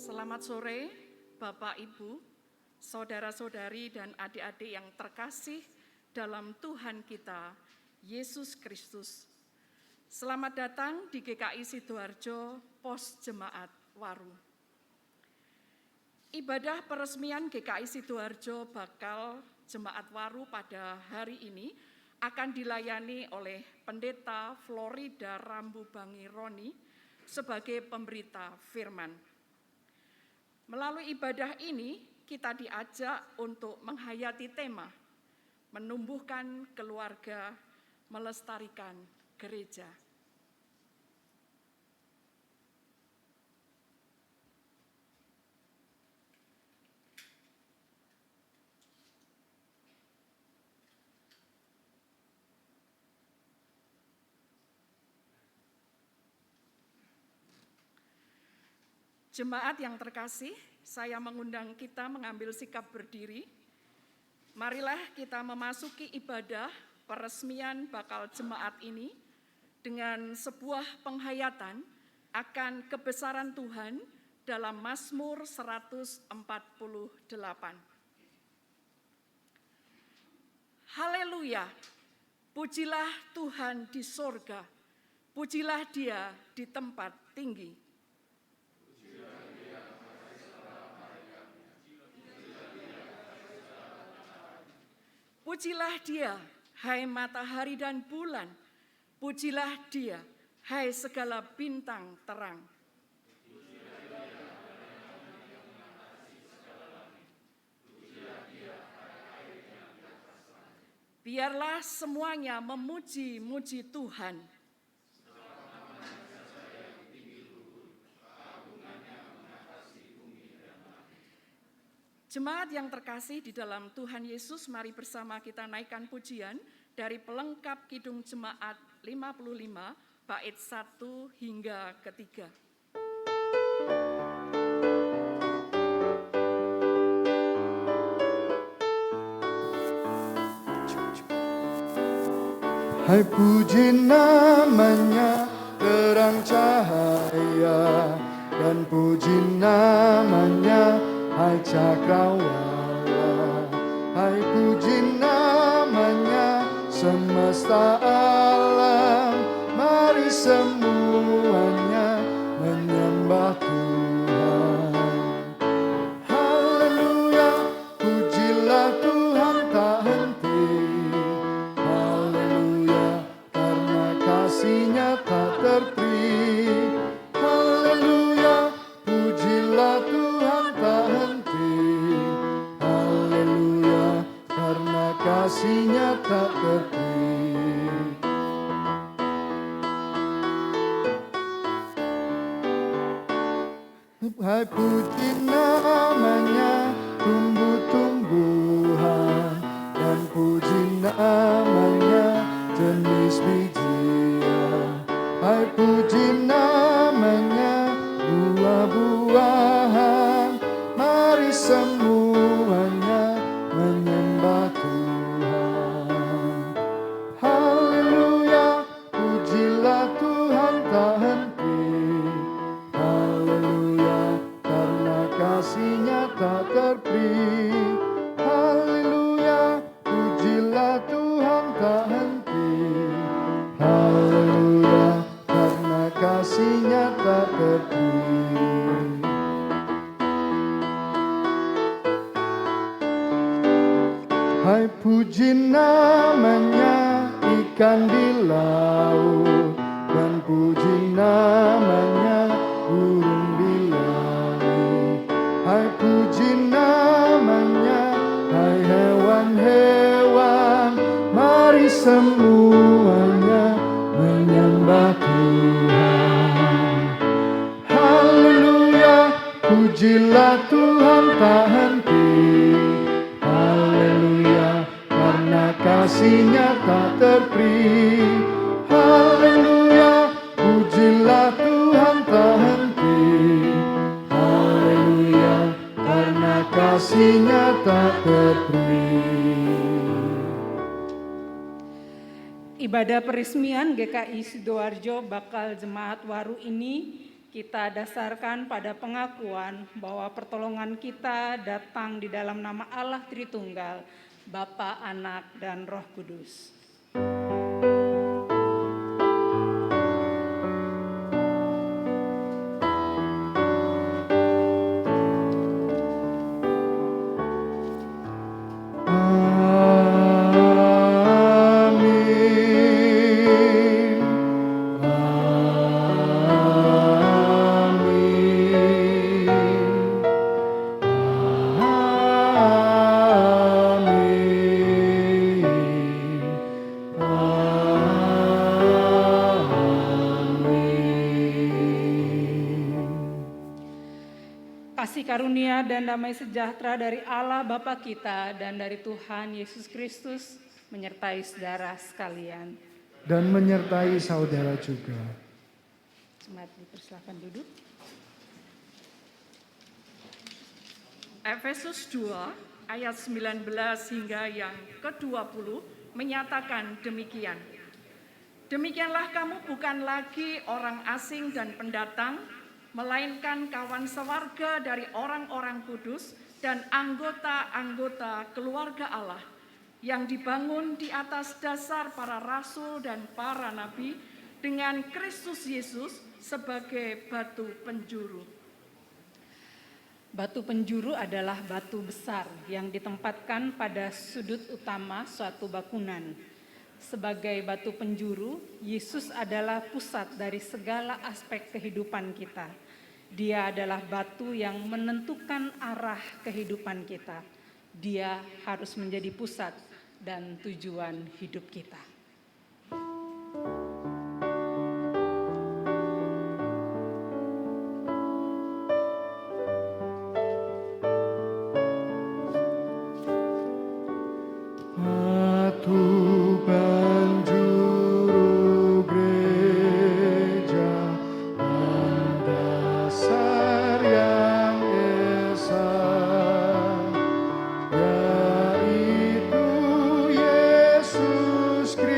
Selamat sore, Bapak, Ibu, saudara-saudari, dan adik-adik yang terkasih dalam Tuhan kita, Yesus Kristus. Selamat datang di GKI Sidoarjo, Pos Jemaat Waru. Ibadah peresmian GKI Sidoarjo Bakal Jemaat Waru pada hari ini akan dilayani oleh Pendeta Florida Rambubangi Roni sebagai pemberita firman. Melalui ibadah ini, kita diajak untuk menghayati tema, menumbuhkan keluarga, melestarikan gereja. Jemaat yang terkasih, saya mengundang kita mengambil sikap berdiri. Marilah kita memasuki ibadah peresmian bakal jemaat ini dengan sebuah penghayatan akan kebesaran Tuhan dalam Mazmur 148. Haleluya, pujilah Tuhan di sorga, pujilah Dia di tempat tinggi. Pujilah Dia, hai matahari dan bulan. Pujilah Dia, hai segala bintang terang. Biarlah semuanya memuji-muji Tuhan. Jemaat yang terkasih di dalam Tuhan Yesus, mari bersama kita naikkan pujian dari pelengkap Kidung Jemaat 55, bait 1 hingga ke-3. Hai puji namanya terang cahaya, dan puji namanya hai cakrawala. Hai puji namanya semesta alam, mari semuanya menyembah Tuhan. Haleluya, pujilah Tuhan tak henti. Haleluya, karena kasih-Nya tak terperi. Haleluya, pujilah Tuhan tak henti. Haleluya, karena kasih-Nya tak terperi. Hai puji namanya tumbuh-tumbuhan, dan puji namanya jenis bijian. Hai puji namanya buah-buahan, mari semuanya menyembah Tuhan. Haleluya, pujilah Tuhan tak henti. Haleluya, karena kasih-Nya tak terperi. Haleluya, pujilah Tuhan tak henti. Haleluya, karena kasih-Nya tak terperi. Hai puji namanya ikan di laut, dan puji namanya burung di langit. Hai puji namanya hai hewan-hewan, mari semuanya menyembah Tuhan. Haleluya, pujilah Tuhan tak henti. Haleluya, karena kasih-Nya tak terperi. Haleluya, pujilah Tuhan tak henti. Haleluya, karena kasih-Nya tak terperi. Ibadah peresmian GKI Sidoarjo Bakal Jemaat Waru ini kita dasarkan pada pengakuan bahwa pertolongan kita datang di dalam nama Allah Tritunggal, Bapa, Anak, dan Roh Kudus. Kasih karunia dan damai sejahtera dari Allah Bapa kita dan dari Tuhan Yesus Kristus menyertai saudara sekalian. Dan menyertai saudara juga. Jemaat dipersilakan duduk. Efesus 2 ayat 19 hingga yang ke-20 menyatakan demikian. Demikianlah kamu bukan lagi orang asing dan pendatang, melainkan kawan sewarga dari orang-orang kudus dan anggota-anggota keluarga Allah yang dibangun di atas dasar para rasul dan para nabi dengan Kristus Yesus sebagai batu penjuru. Batu penjuru adalah batu besar yang ditempatkan pada sudut utama suatu bangunan. Sebagai batu penjuru, Yesus adalah pusat dari segala aspek kehidupan kita. Dia adalah batu yang menentukan arah kehidupan kita. Dia harus menjadi pusat dan tujuan hidup kita. Yesus Kristus.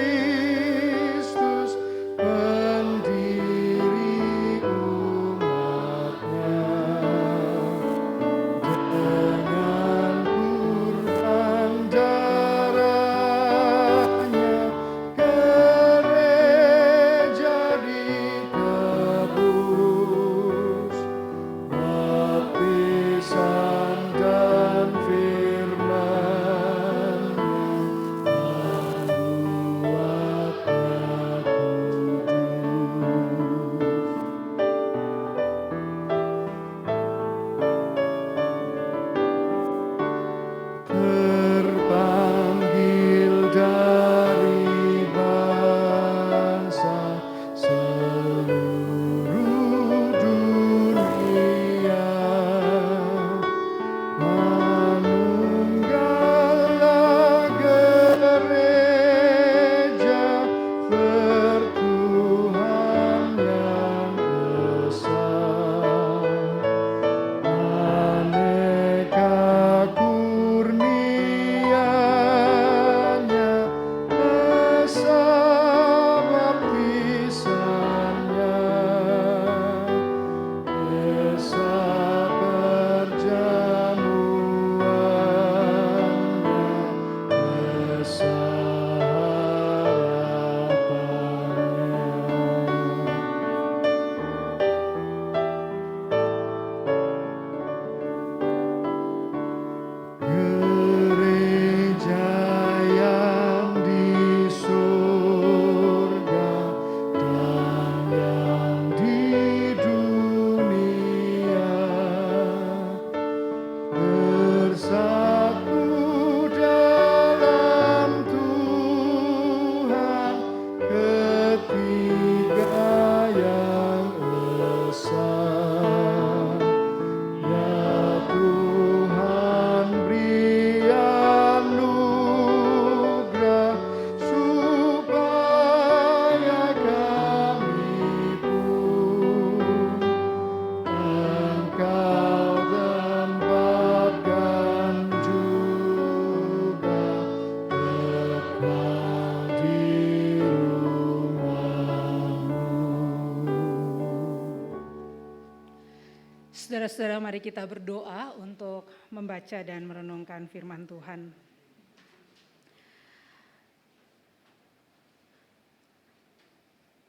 Saudara-saudara, mari kita berdoa untuk membaca dan merenungkan firman Tuhan.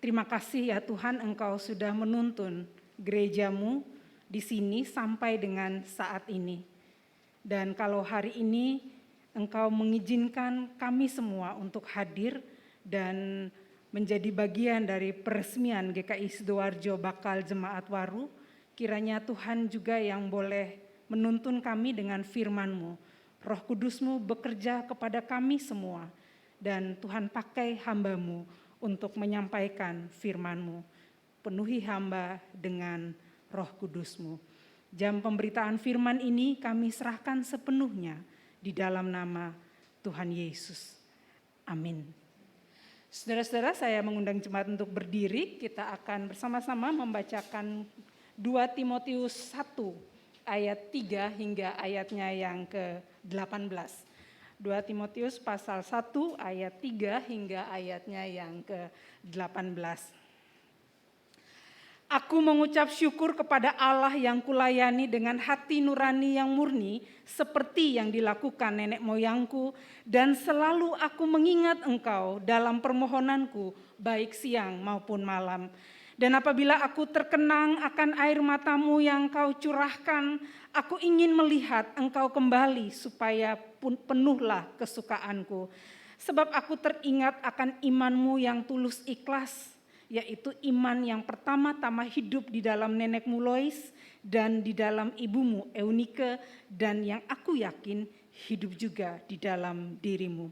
Terima kasih ya Tuhan, Engkau sudah menuntun gerejamu di sini sampai dengan saat ini. Dan kalau hari ini Engkau mengizinkan kami semua untuk hadir dan menjadi bagian dari peresmian GKI Sidoarjo Bakal Jemaat Waru, kiranya Tuhan juga yang boleh menuntun kami dengan firman-Mu. Roh Kudus-Mu bekerja kepada kami semua, dan Tuhan pakai hamba-Mu untuk menyampaikan firman-Mu. Penuhi hamba dengan Roh Kudus-Mu. Jam pemberitaan firman ini kami serahkan sepenuhnya di dalam nama Tuhan Yesus. Amin. Saudara-saudara, saya mengundang jemaat untuk berdiri. Kita akan bersama-sama membacakan 2 Timotius 1 ayat 3 hingga ayatnya yang ke-18. 2 Timotius pasal 1 ayat 3 hingga ayatnya yang ke-18. Aku mengucap syukur kepada Allah yang kulayani dengan hati nurani yang murni, seperti yang dilakukan nenek moyangku, dan selalu aku mengingat engkau dalam permohonanku, baik siang maupun malam. Dan apabila aku terkenang akan air matamu yang kau curahkan, aku ingin melihat engkau kembali supaya penuhlah kesukaanku. Sebab aku teringat akan imanmu yang tulus ikhlas, yaitu iman yang pertama-tama hidup di dalam nenekmu Lois dan di dalam ibumu Eunike, dan yang aku yakin hidup juga di dalam dirimu.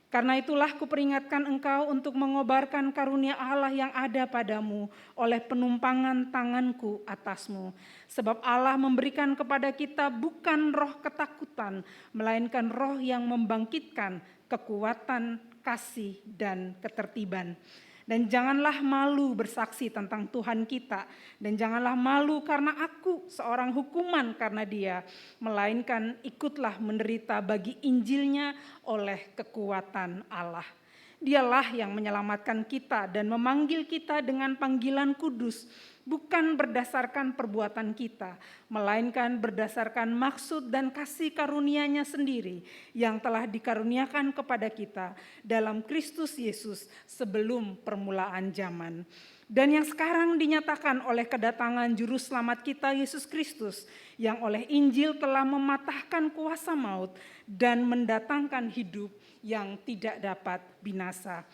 Karena itulah kuperingatkan engkau untuk mengobarkan karunia Allah yang ada padamu oleh penumpangan tanganku atasmu. Sebab Allah memberikan kepada kita bukan roh ketakutan, melainkan roh yang membangkitkan kekuatan, kasih, dan ketertiban. Dan janganlah malu bersaksi tentang Tuhan kita, dan janganlah malu karena aku seorang hukuman karena Dia, melainkan ikutlah menderita bagi Injilnya oleh kekuatan Allah. Dialah yang menyelamatkan kita dan memanggil kita dengan panggilan kudus, bukan berdasarkan perbuatan kita, melainkan berdasarkan maksud dan kasih karunia-Nya sendiri yang telah dikaruniakan kepada kita dalam Kristus Yesus sebelum permulaan zaman. Dan yang sekarang dinyatakan oleh kedatangan Juru Selamat kita Yesus Kristus, yang oleh Injil telah mematahkan kuasa maut dan mendatangkan hidup yang tidak dapat binasa.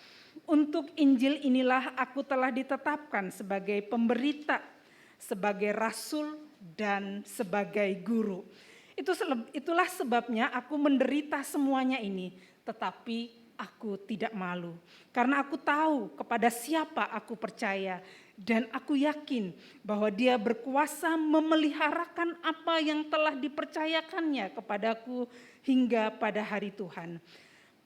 Untuk Injil inilah aku telah ditetapkan sebagai pemberita, sebagai rasul, dan sebagai guru. Itulah sebabnya aku menderita semuanya ini, tetapi aku tidak malu. Karena aku tahu kepada siapa aku percaya, dan aku yakin bahwa Dia berkuasa memeliharakan apa yang telah dipercayakannya kepadaku hingga pada hari Tuhan.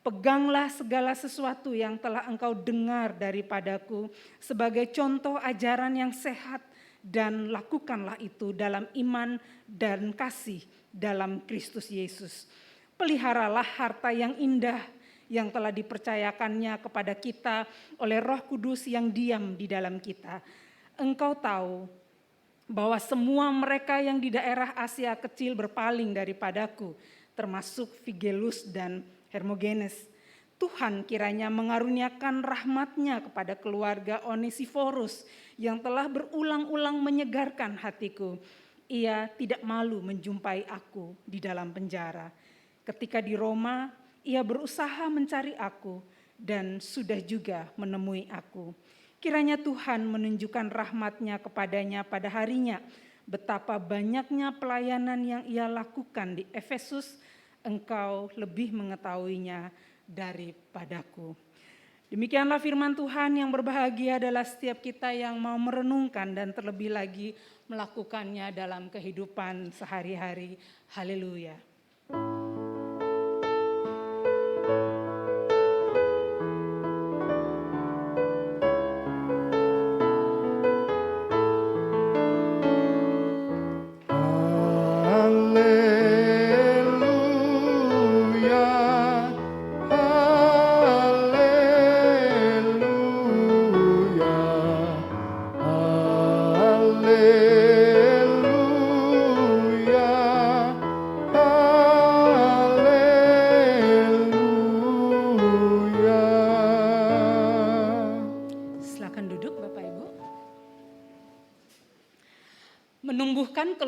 Peganglah segala sesuatu yang telah engkau dengar daripadaku sebagai contoh ajaran yang sehat, dan lakukanlah itu dalam iman dan kasih dalam Kristus Yesus. Peliharalah harta yang indah yang telah dipercayakannya kepada kita oleh Roh Kudus yang diam di dalam kita. Engkau tahu bahwa semua mereka yang di daerah Asia kecil berpaling daripadaku, termasuk Figelus dan Hermogenes. Tuhan kiranya mengaruniakan rahmat-Nya kepada keluarga Onesiforus yang telah berulang-ulang menyegarkan hatiku. Ia tidak malu menjumpai aku di dalam penjara. Ketika di Roma, ia berusaha mencari aku dan sudah juga menemui aku. Kiranya Tuhan menunjukkan rahmat-Nya kepadanya pada harinya. Betapa banyaknya pelayanan yang ia lakukan di Efesus, engkau lebih mengetahuinya daripadaku. Demikianlah firman Tuhan. Yang berbahagia adalah setiap kita yang mau merenungkan dan terlebih lagi melakukannya dalam kehidupan sehari-hari. Haleluya.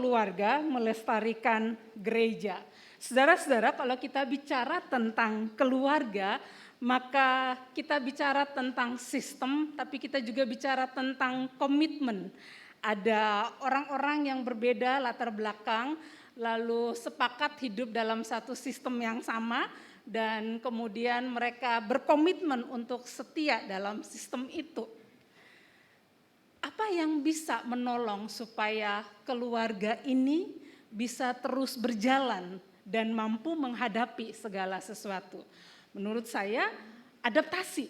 keluarga melestarikan gereja. Saudara-saudara, kalau kita bicara tentang keluarga, maka kita bicara tentang sistem, tapi kita juga bicara tentang komitmen. Ada orang-orang yang berbeda latar belakang, lalu sepakat hidup dalam satu sistem yang sama, dan kemudian mereka berkomitmen untuk setia dalam sistem itu. Apa yang bisa menolong supaya keluarga ini bisa terus berjalan dan mampu menghadapi segala sesuatu? Menurut saya, adaptasi.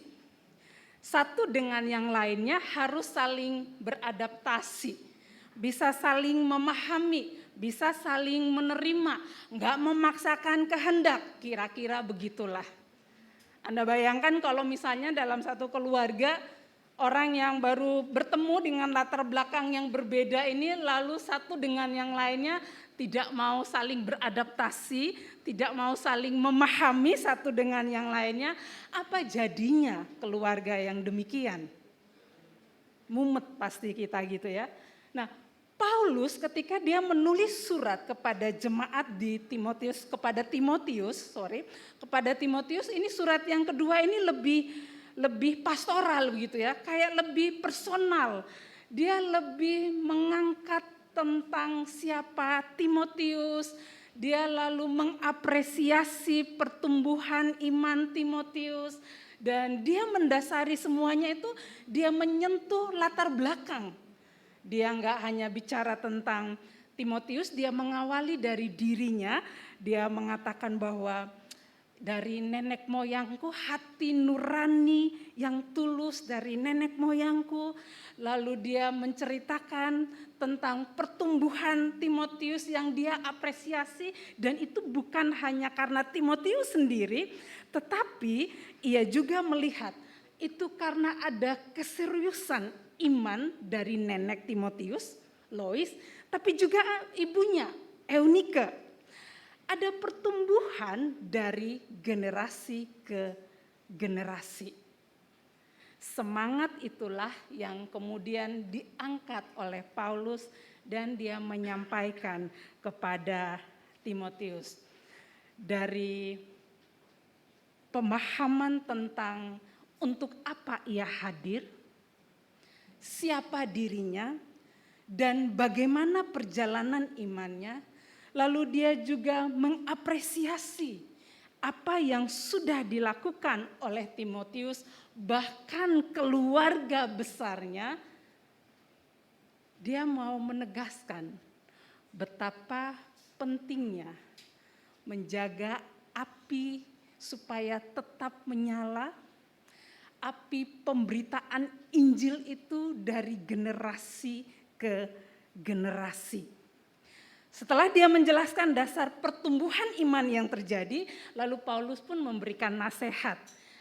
Satu dengan yang lainnya harus saling beradaptasi, bisa saling memahami, bisa saling menerima, enggak memaksakan kehendak, kira-kira begitulah. Anda bayangkan kalau misalnya dalam satu keluarga, orang yang baru bertemu dengan latar belakang yang berbeda ini, lalu satu dengan yang lainnya tidak mau saling beradaptasi, tidak mau saling memahami satu dengan yang lainnya, apa jadinya keluarga yang demikian? Mumet pasti kita gitu ya. Nah, Paulus ketika dia menulis surat kepada jemaat di Timotius, kepada Timotius ini surat yang kedua ini lebih pastoral begitu ya, kayak lebih personal. Dia lebih mengangkat tentang siapa Timotius, dia lalu mengapresiasi pertumbuhan iman Timotius, dan dia mendasari semuanya itu, dia menyentuh latar belakang. Dia enggak hanya bicara tentang Timotius, dia mengawali dari dirinya, dia mengatakan bahwa dari nenek moyangku, hati nurani yang tulus dari nenek moyangku. Lalu dia menceritakan tentang pertumbuhan Timotius yang dia apresiasi, dan itu bukan hanya karena Timotius sendiri, tetapi ia juga melihat itu karena ada keseriusan iman dari nenek Timotius, Lois, tapi juga ibunya, Eunike. Ada pertumbuhan dari generasi ke generasi. Semangat itulah yang kemudian diangkat oleh Paulus dan dia menyampaikan kepada Timotius. Dari pemahaman tentang untuk apa ia hadir, siapa dirinya, dan bagaimana perjalanan imannya. Lalu dia juga mengapresiasi apa yang sudah dilakukan oleh Timotius, bahkan keluarga besarnya. Dia mau menegaskan betapa pentingnya menjaga api supaya tetap menyala, api pemberitaan Injil itu dari generasi ke generasi. Setelah dia menjelaskan dasar pertumbuhan iman yang terjadi, lalu Paulus pun memberikan nasihat.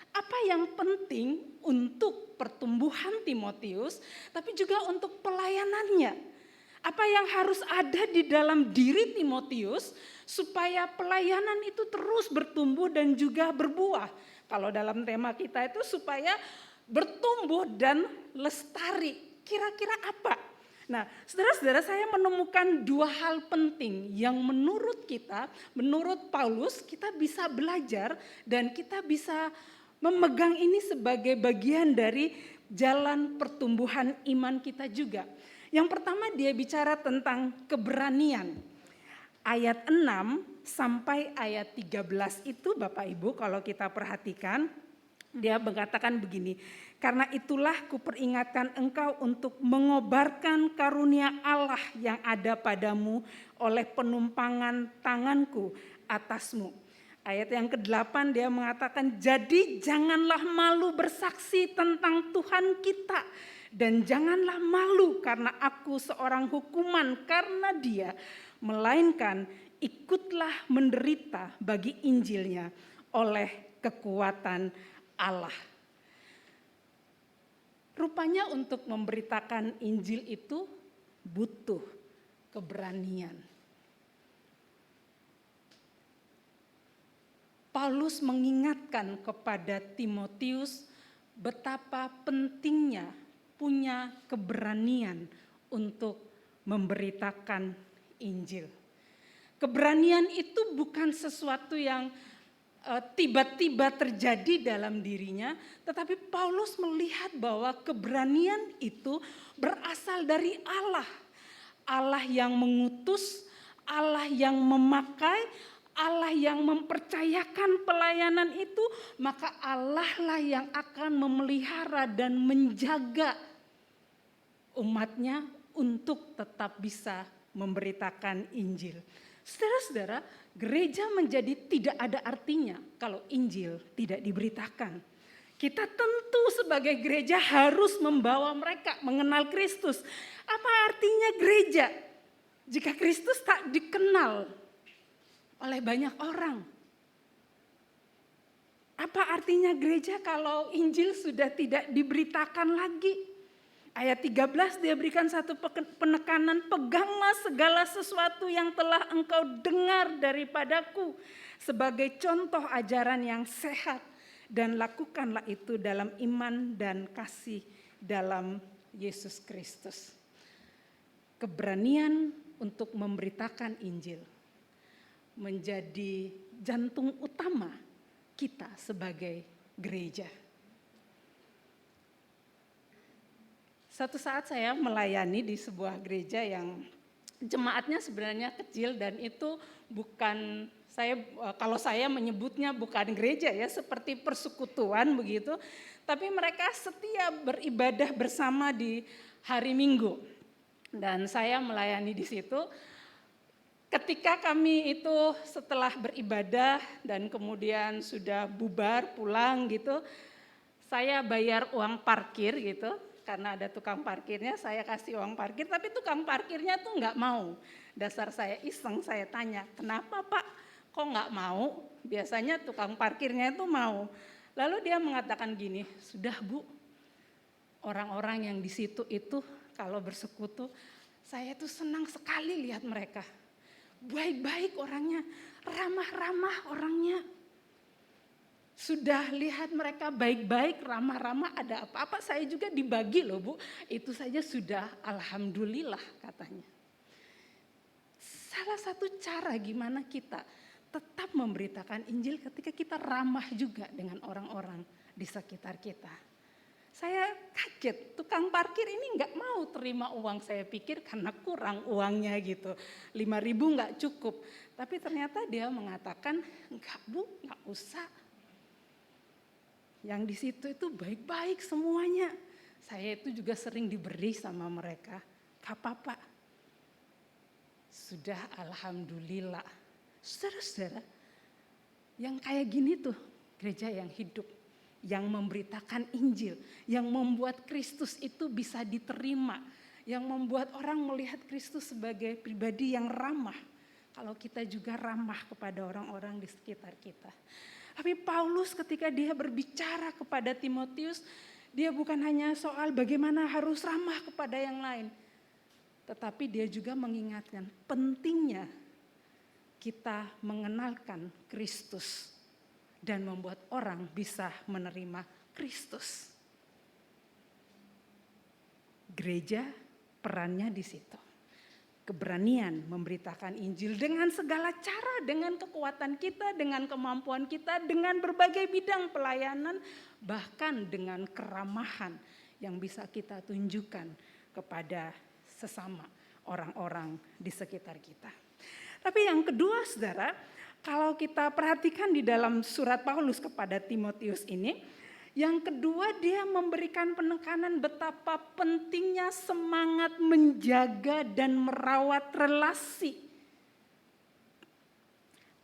Apa yang penting untuk pertumbuhan Timotius, tapi juga untuk pelayanannya. Apa yang harus ada di dalam diri Timotius supaya pelayanan itu terus bertumbuh dan juga berbuah. Kalau dalam tema kita itu supaya bertumbuh dan lestari. Kira-kira apa? Nah, saudara-saudara, saya menemukan dua hal penting yang menurut kita, menurut Paulus, kita bisa belajar dan kita bisa memegang ini sebagai bagian dari jalan pertumbuhan iman kita juga. Yang pertama, dia bicara tentang keberanian. Ayat 6 sampai ayat 13 itu Bapak Ibu kalau kita perhatikan, dia mengatakan begini. Karena itulah kuperingatkan engkau untuk mengobarkan karunia Allah yang ada padamu oleh penumpangan tanganku atasmu. Ayat yang ke-8 dia mengatakan, jadi janganlah malu bersaksi tentang Tuhan kita. Dan janganlah malu karena aku seorang hukuman karena dia. Melainkan ikutlah menderita bagi Injilnya oleh kekuatan Allah. Rupanya untuk memberitakan Injil itu butuh keberanian. Paulus mengingatkan kepada Timotius betapa pentingnya punya keberanian untuk memberitakan Injil. Keberanian itu bukan sesuatu yang tiba-tiba terjadi dalam dirinya, tetapi Paulus melihat bahwa keberanian itu berasal dari Allah. Allah yang mengutus, Allah yang memakai, Allah yang mempercayakan pelayanan itu, maka Allah lah yang akan memelihara dan menjaga umatnya untuk tetap bisa memberitakan Injil. Saudara-saudara, gereja menjadi tidak ada artinya kalau Injil tidak diberitakan. Kita tentu sebagai gereja harus membawa mereka mengenal Kristus. Apa artinya gereja jika Kristus tak dikenal oleh banyak orang? Apa artinya gereja kalau Injil sudah tidak diberitakan lagi? Ayat 13 dia berikan satu penekanan, peganglah segala sesuatu yang telah engkau dengar daripadaku sebagai contoh ajaran yang sehat, dan lakukanlah itu dalam iman dan kasih dalam Yesus Kristus. Keberanian untuk memberitakan Injil menjadi jantung utama kita sebagai gereja. Satu saat saya melayani di sebuah gereja yang jemaatnya sebenarnya kecil, dan itu bukan kalau saya menyebutnya bukan gereja ya, seperti persekutuan begitu, tapi mereka setia beribadah bersama di hari Minggu. Dan saya melayani di situ. Ketika kami itu setelah beribadah dan kemudian sudah bubar pulang gitu, saya bayar uang parkir gitu. Karena ada tukang parkirnya, saya kasih uang parkir, tapi tukang parkirnya tuh nggak mau. Dasar saya iseng, saya tanya, kenapa Pak kok nggak mau? Biasanya tukang parkirnya itu mau. Lalu dia mengatakan gini, sudah Bu, orang-orang yang di situ itu kalau bersekutu, saya tuh senang sekali lihat mereka. Baik-baik orangnya, ramah-ramah orangnya. Sudah lihat mereka baik-baik, ramah-ramah, ada apa-apa saya juga dibagi loh Bu. Itu saja sudah alhamdulillah katanya. Salah satu cara gimana kita tetap memberitakan Injil ketika kita ramah juga dengan orang-orang di sekitar kita. Saya kaget, tukang parkir ini nggak mau terima uang, saya pikir karena kurang uangnya gitu. 5.000 nggak cukup. Tapi ternyata dia mengatakan, enggak Bu, nggak usah. Yang di situ itu baik-baik semuanya. Saya itu juga sering diberi sama mereka. Gak apa-apa. Sudah alhamdulillah. Saudara-saudara, yang kayak gini tuh gereja yang hidup, yang memberitakan Injil, yang membuat Kristus itu bisa diterima, yang membuat orang melihat Kristus sebagai pribadi yang ramah. Kalau kita juga ramah kepada orang-orang di sekitar kita. Tapi Paulus ketika dia berbicara kepada Timotius, dia bukan hanya soal bagaimana harus ramah kepada yang lain, tetapi dia juga mengingatkan pentingnya kita mengenalkan Kristus dan membuat orang bisa menerima Kristus. Gereja perannya di situ. Keberanian memberitakan Injil dengan segala cara, dengan kekuatan kita, dengan kemampuan kita, dengan berbagai bidang pelayanan, bahkan dengan keramahan yang bisa kita tunjukkan kepada sesama orang-orang di sekitar kita. Tapi yang kedua saudara, kalau kita perhatikan di dalam surat Paulus kepada Timotius ini, yang kedua dia memberikan penekanan betapa pentingnya semangat menjaga dan merawat relasi.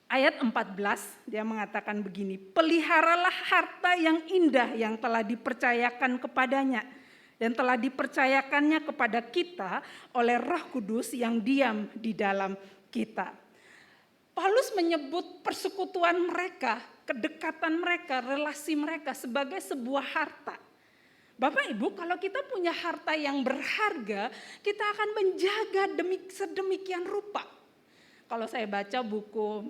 Ayat 14 dia mengatakan begini, peliharalah harta yang indah yang telah dipercayakan kepadanya dan telah dipercayakannya kepada kita oleh Roh Kudus yang diam di dalam kita. Paulus menyebut persekutuan mereka, kedekatan mereka, relasi mereka sebagai sebuah harta. Bapak Ibu, kalau kita punya harta yang berharga, kita akan menjaga sedemikian rupa. Kalau saya baca buku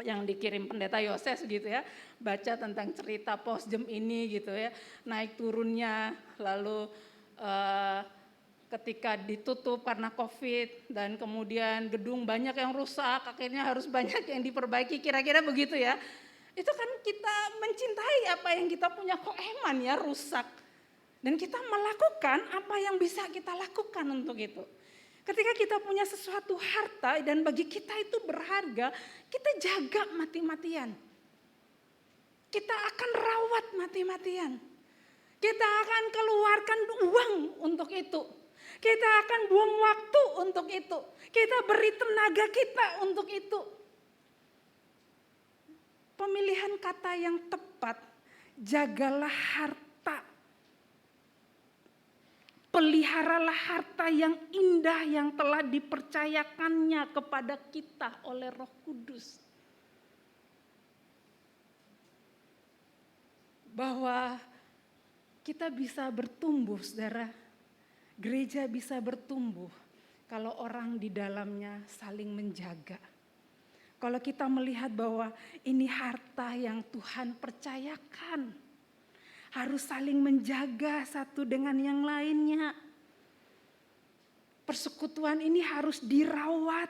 yang dikirim pendeta Yoses gitu ya, baca tentang cerita posjem ini gitu ya, naik turunnya, lalu ketika ditutup karena COVID dan kemudian gedung banyak yang rusak, akhirnya harus banyak yang diperbaiki, kira-kira begitu ya. Itu kan kita mencintai apa yang kita punya, kok eman ya rusak. Dan kita melakukan apa yang bisa kita lakukan untuk itu. Ketika kita punya sesuatu harta dan bagi kita itu berharga, kita jaga mati-matian. Kita akan rawat mati-matian. Kita akan keluarkan uang untuk itu. Kita akan buang waktu untuk itu. Kita beri tenaga kita untuk itu. Pemilihan kata yang tepat, jagalah harta. Peliharalah harta yang indah yang telah dipercayakannya kepada kita oleh Roh Kudus. Bahwa kita bisa bertumbuh, saudara. Gereja bisa bertumbuh kalau orang di dalamnya saling menjaga. Kalau kita melihat bahwa ini harta yang Tuhan percayakan. Harus saling menjaga satu dengan yang lainnya. Persekutuan ini harus dirawat.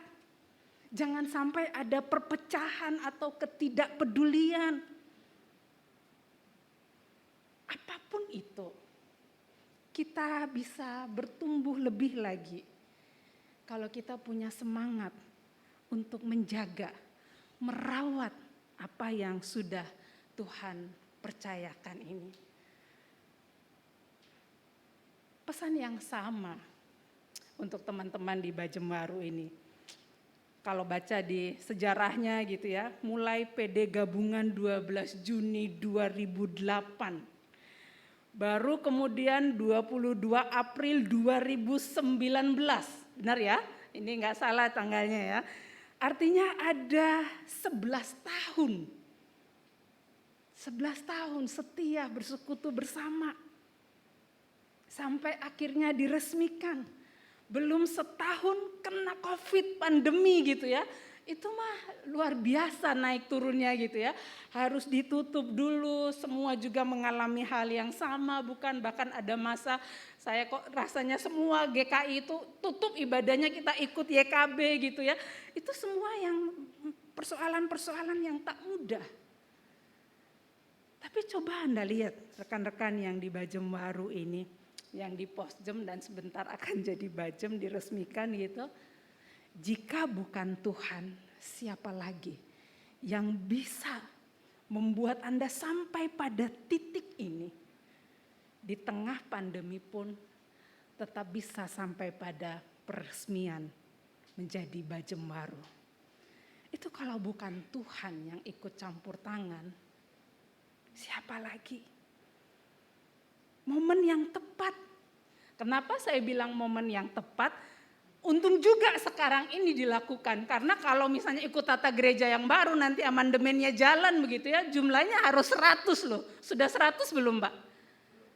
Jangan sampai ada perpecahan atau ketidakpedulian. Apapun itu, kita bisa bertumbuh lebih lagi. Kalau kita punya semangat untuk menjaga, merawat apa yang sudah Tuhan percayakan ini. Pesan yang sama untuk teman-teman di Bajembaru ini. Kalau baca di sejarahnya gitu ya, mulai PD gabungan 12 Juni 2008. Baru kemudian 22 April 2019. Benar ya? Ini enggak salah tanggalnya ya. Artinya ada 11 tahun. 11 tahun setia bersekutu bersama. Sampai akhirnya diresmikan. Belum setahun kena COVID pandemi gitu ya. Itu mah luar biasa naik turunnya gitu ya. Harus ditutup dulu, semua juga mengalami hal yang sama, bukan? Bahkan ada masa saya kok rasanya semua GKI itu tutup ibadahnya, kita ikut YKB gitu ya. Itu semua yang persoalan-persoalan yang tak mudah. Tapi coba Anda lihat rekan-rekan yang di Bajembaru ini, yang di Posjem dan sebentar akan jadi Bajem diresmikan gitu. Jika bukan Tuhan, siapa lagi yang bisa membuat Anda sampai pada titik ini? Di tengah pandemi pun tetap bisa sampai pada peresmian menjadi Bajembaru. Itu kalau bukan Tuhan yang ikut campur tangan, siapa lagi? Momen yang tepat. Kenapa saya bilang momen yang tepat? Untung juga sekarang ini dilakukan. Karena kalau misalnya ikut tata gereja yang baru nanti amandemennya jalan begitu ya. Jumlahnya harus 100 loh. Sudah 100 belum Mbak?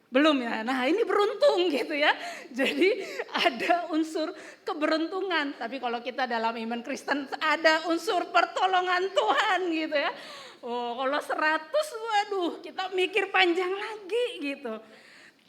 Belum ya. Nah ini beruntung gitu ya. Jadi ada unsur keberuntungan. Tapi kalau kita dalam iman Kristen ada unsur pertolongan Tuhan gitu ya. Oh kalau 100 waduh kita mikir panjang lagi gitu.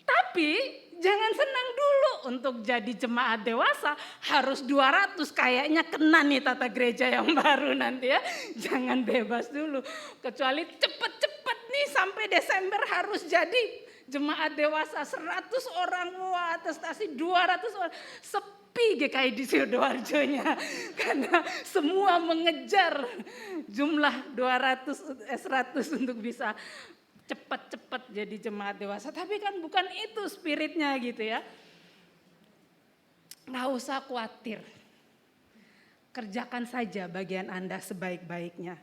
Tapi jangan senang dulu untuk jadi jemaat dewasa harus 200 kayaknya kena nih tata gereja yang baru nanti ya. Jangan bebas dulu. Kecuali cepet-cepet nih sampai Desember harus jadi jemaat dewasa 100 orang. Wah atestasi 200 orang. Sepi GKI di Sidoarjonya. Karena semua mengejar jumlah 100 untuk bisa cepat-cepat jadi jemaat dewasa. Tapi kan bukan itu spiritnya gitu ya. Nggak usah khawatir. Kerjakan saja bagian Anda sebaik-baiknya.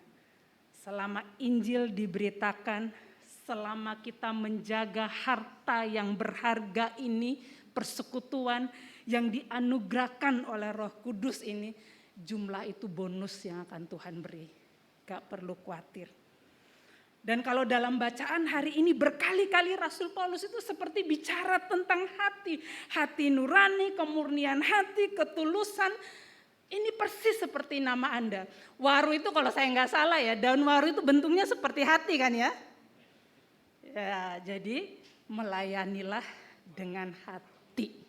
Selama Injil diberitakan, selama kita menjaga harta yang berharga ini, persekutuan yang dianugerahkan oleh Roh Kudus ini, jumlah itu bonus yang akan Tuhan beri. Gak perlu khawatir. Dan kalau dalam bacaan hari ini berkali-kali Rasul Paulus itu seperti bicara tentang hati. Hati nurani, kemurnian hati, ketulusan. Ini persis seperti nama Anda. Waru itu kalau saya nggak salah ya, daun waru itu bentuknya seperti hati kan ya. Ya jadi melayanilah dengan hati.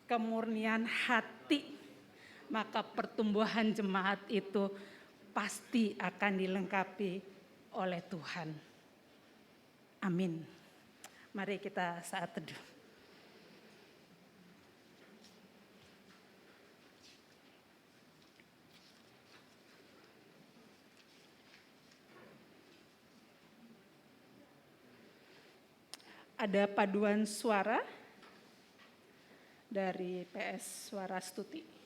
kemurnian hati, maka pertumbuhan jemaat itu pasti akan dilengkapi oleh Tuhan. Amin. Mari kita saat teduh. Ada paduan suara dari PS Suara Stuti.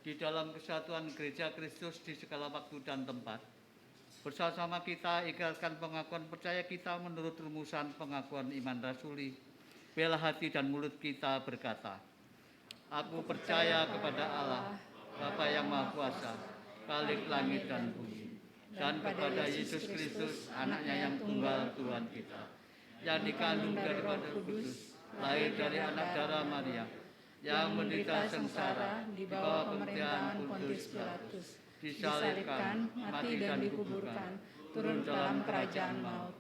di dalam kesatuan gereja Kristus di segala waktu dan tempat. Bersama-sama kita ikrarkan pengakuan percaya kita menurut rumusan pengakuan iman rasuli. Bela hati dan mulut kita berkata, Aku percaya kepada Allah, Bapa yang Maha Kuasa, Khalik langit dan bumi, dan kepada Yesus Kristus, anaknya yang tunggal Tuhan kita, yang dikandung dari Roh Kudus, lahir dari anak darah Maria, yang menderita sengsara di bawah pemerintahan Pontius Pilatus, disalibkan, mati dan dikuburkan, turun dalam kerajaan maut.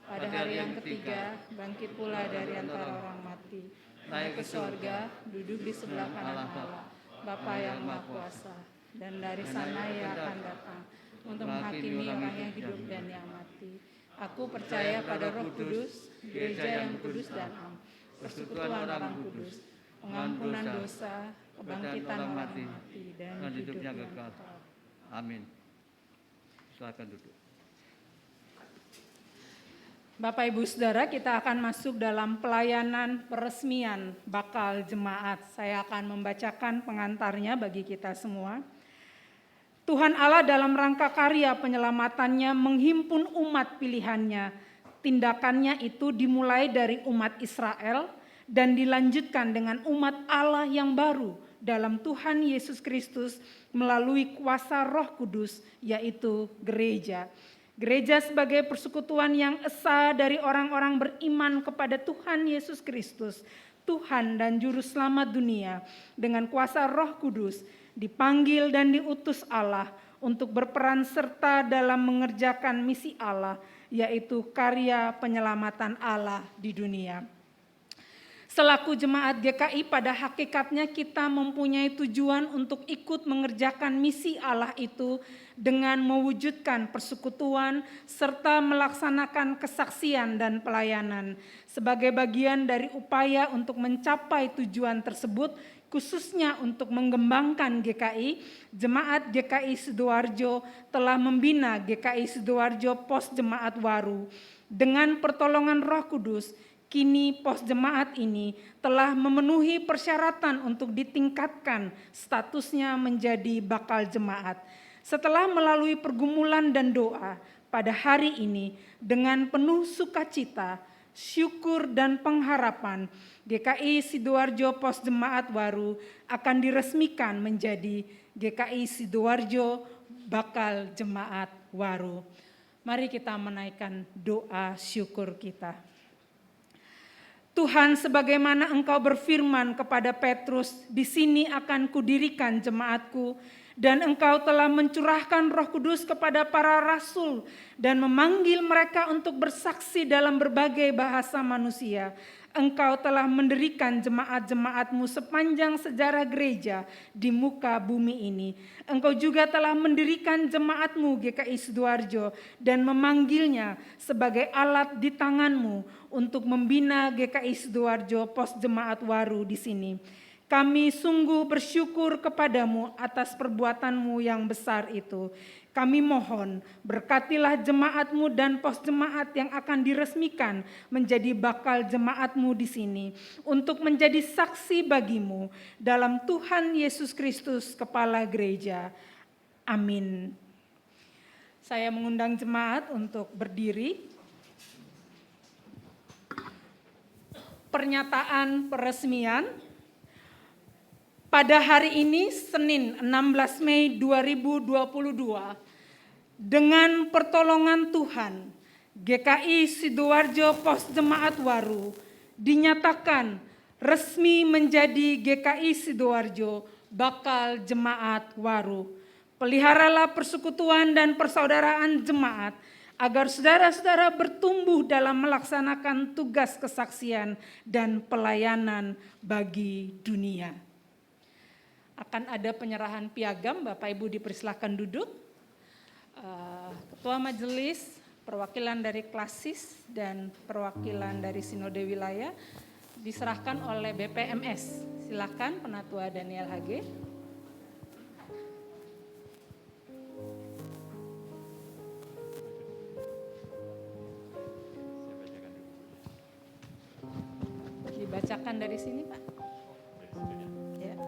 Pada hari yang ketiga, bangkit pula dari antara orang mati, naik ke sorga, duduk di sebelah kanan Allah, Bapa yang Maha Kuasa, dan dari sana Ia akan datang untuk menghakimi orang yang hidup dan yang mati. Aku percaya pada Roh Kudus, gereja yang kudus dan am, persekutuan orang kudus, pengampunan dosa, kebangkitan orang mati, dan hidup yang kekal. Amin. Silakan duduk. Bapak Ibu Saudara, kita akan masuk dalam pelayanan peresmian bakal jemaat. Saya akan membacakan pengantarnya bagi kita semua. Tuhan Allah dalam rangka karya penyelamatannya menghimpun umat pilihannya. Tindakannya itu dimulai dari umat Israel dan dilanjutkan dengan umat Allah yang baru dalam Tuhan Yesus Kristus melalui kuasa Roh Kudus, yaitu gereja. Gereja sebagai persekutuan yang esa dari orang-orang beriman kepada Tuhan Yesus Kristus, Tuhan dan Juru Selamat dunia, dengan kuasa Roh Kudus, dipanggil dan diutus Allah untuk berperan serta dalam mengerjakan misi Allah, yaitu karya penyelamatan Allah di dunia. Selaku jemaat GKI, pada hakikatnya kita mempunyai tujuan untuk ikut mengerjakan misi Allah itu dengan mewujudkan persekutuan serta melaksanakan kesaksian dan pelayanan. Sebagai bagian dari upaya untuk mencapai tujuan tersebut, khususnya untuk mengembangkan GKI, Jemaat GKI Sidoarjo telah membina GKI Sidoarjo Pos Jemaat Waru. Dengan pertolongan Roh Kudus, kini pos jemaat ini telah memenuhi persyaratan untuk ditingkatkan statusnya menjadi bakal jemaat. Setelah melalui pergumulan dan doa, pada hari ini dengan penuh sukacita, syukur dan pengharapan, GKI Sidoarjo Pos Jemaat Waru akan diresmikan menjadi GKI Sidoarjo Bakal Jemaat Waru. Mari kita menaikkan doa syukur kita. Tuhan, sebagaimana Engkau berfirman kepada Petrus, di sini akan kudirikan jemaatku, dan Engkau telah mencurahkan Roh Kudus kepada para rasul dan memanggil mereka untuk bersaksi dalam berbagai bahasa manusia. Engkau telah mendirikan jemaat-jemaat-Mu sepanjang sejarah gereja di muka bumi ini. Engkau juga telah mendirikan jemaat-Mu GKI Sidoarjo dan memanggilnya sebagai alat di tangan-Mu untuk membina GKI Sidoarjo Pos Jemaat Waru di sini. Kami sungguh bersyukur kepadamu atas perbuatan-Mu yang besar itu. Kami mohon, berkatilah jemaat-Mu dan pos jemaat yang akan diresmikan menjadi bakal jemaat-Mu di sini, untuk menjadi saksi bagi-Mu dalam Tuhan Yesus Kristus, Kepala Gereja. Amin. Saya mengundang jemaat untuk berdiri. Pernyataan peresmian. Pada hari ini, Senin 16 Mei 2022, dengan pertolongan Tuhan, GKI Sidoarjo Pos Jemaat Waru dinyatakan resmi menjadi GKI Sidoarjo Bakal Jemaat Waru. Peliharalah persekutuan dan persaudaraan jemaat, agar saudara-saudara bertumbuh dalam melaksanakan tugas kesaksian dan pelayanan bagi dunia. Akan ada penyerahan piagam, Bapak Ibu dipersilakan duduk. Ketua Majelis, perwakilan dari Klasis dan perwakilan dari Sinode Wilayah diserahkan oleh BPMS. Silakan Penatua Daniel Hage. Dibacakan dari sini, Pak. Ya.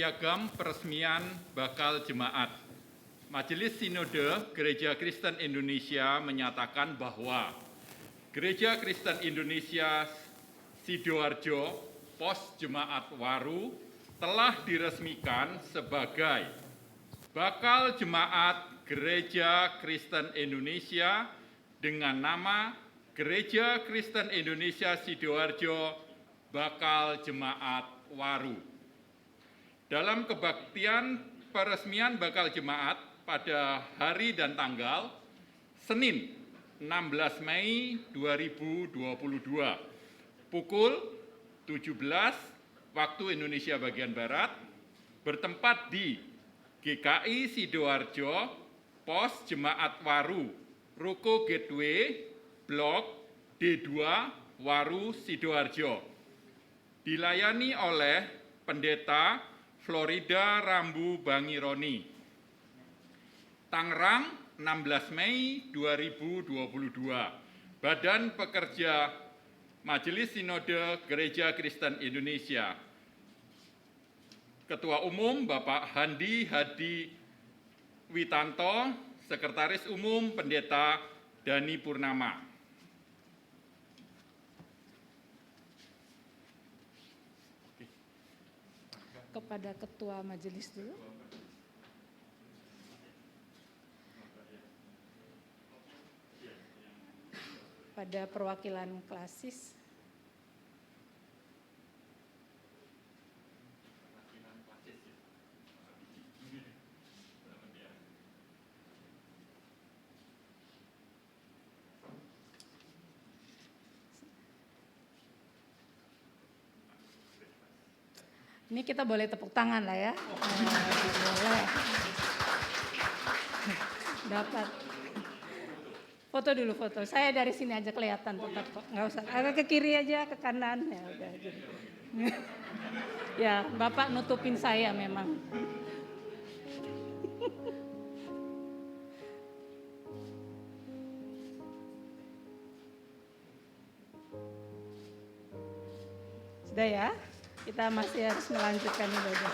Piagam Peresmian Bakal Jemaat. Majelis Sinode Gereja Kristen Indonesia menyatakan bahwa Gereja Kristen Indonesia Sidoarjo Pos Jemaat Waru telah diresmikan sebagai Bakal Jemaat Gereja Kristen Indonesia dengan nama Gereja Kristen Indonesia Sidoarjo Bakal Jemaat Waru. Dalam kebaktian peresmian Bakal Jemaat pada hari dan tanggal Senin 16 Mei 2022 pukul 17 waktu Indonesia bagian Barat bertempat di GKI Sidoarjo Pos Jemaat Waru Ruko Gateway Blok D2 Waru Sidoarjo dilayani oleh Pendeta Florida Rambu Bangironi. Tangerang 16 Mei 2022. Badan Pekerja Majelis Sinode Gereja Kristen Indonesia. Ketua Umum Bapak Handi Hadi Witanto, Sekretaris Umum Pendeta Dani Purnama. Kepada Ketua Majelis dulu. Pada perwakilan klasis. Ini kita boleh tepuk tangan lah ya. Boleh. Dapat. Foto dulu foto. Saya dari sini aja kelihatan tetap kok. Nggak usah. Agak ke kiri aja, ke kanan. Ya udah. Ya, Bapak nutupin saya memang. Sudah ya? Kita masih harus melanjutkan ibadah.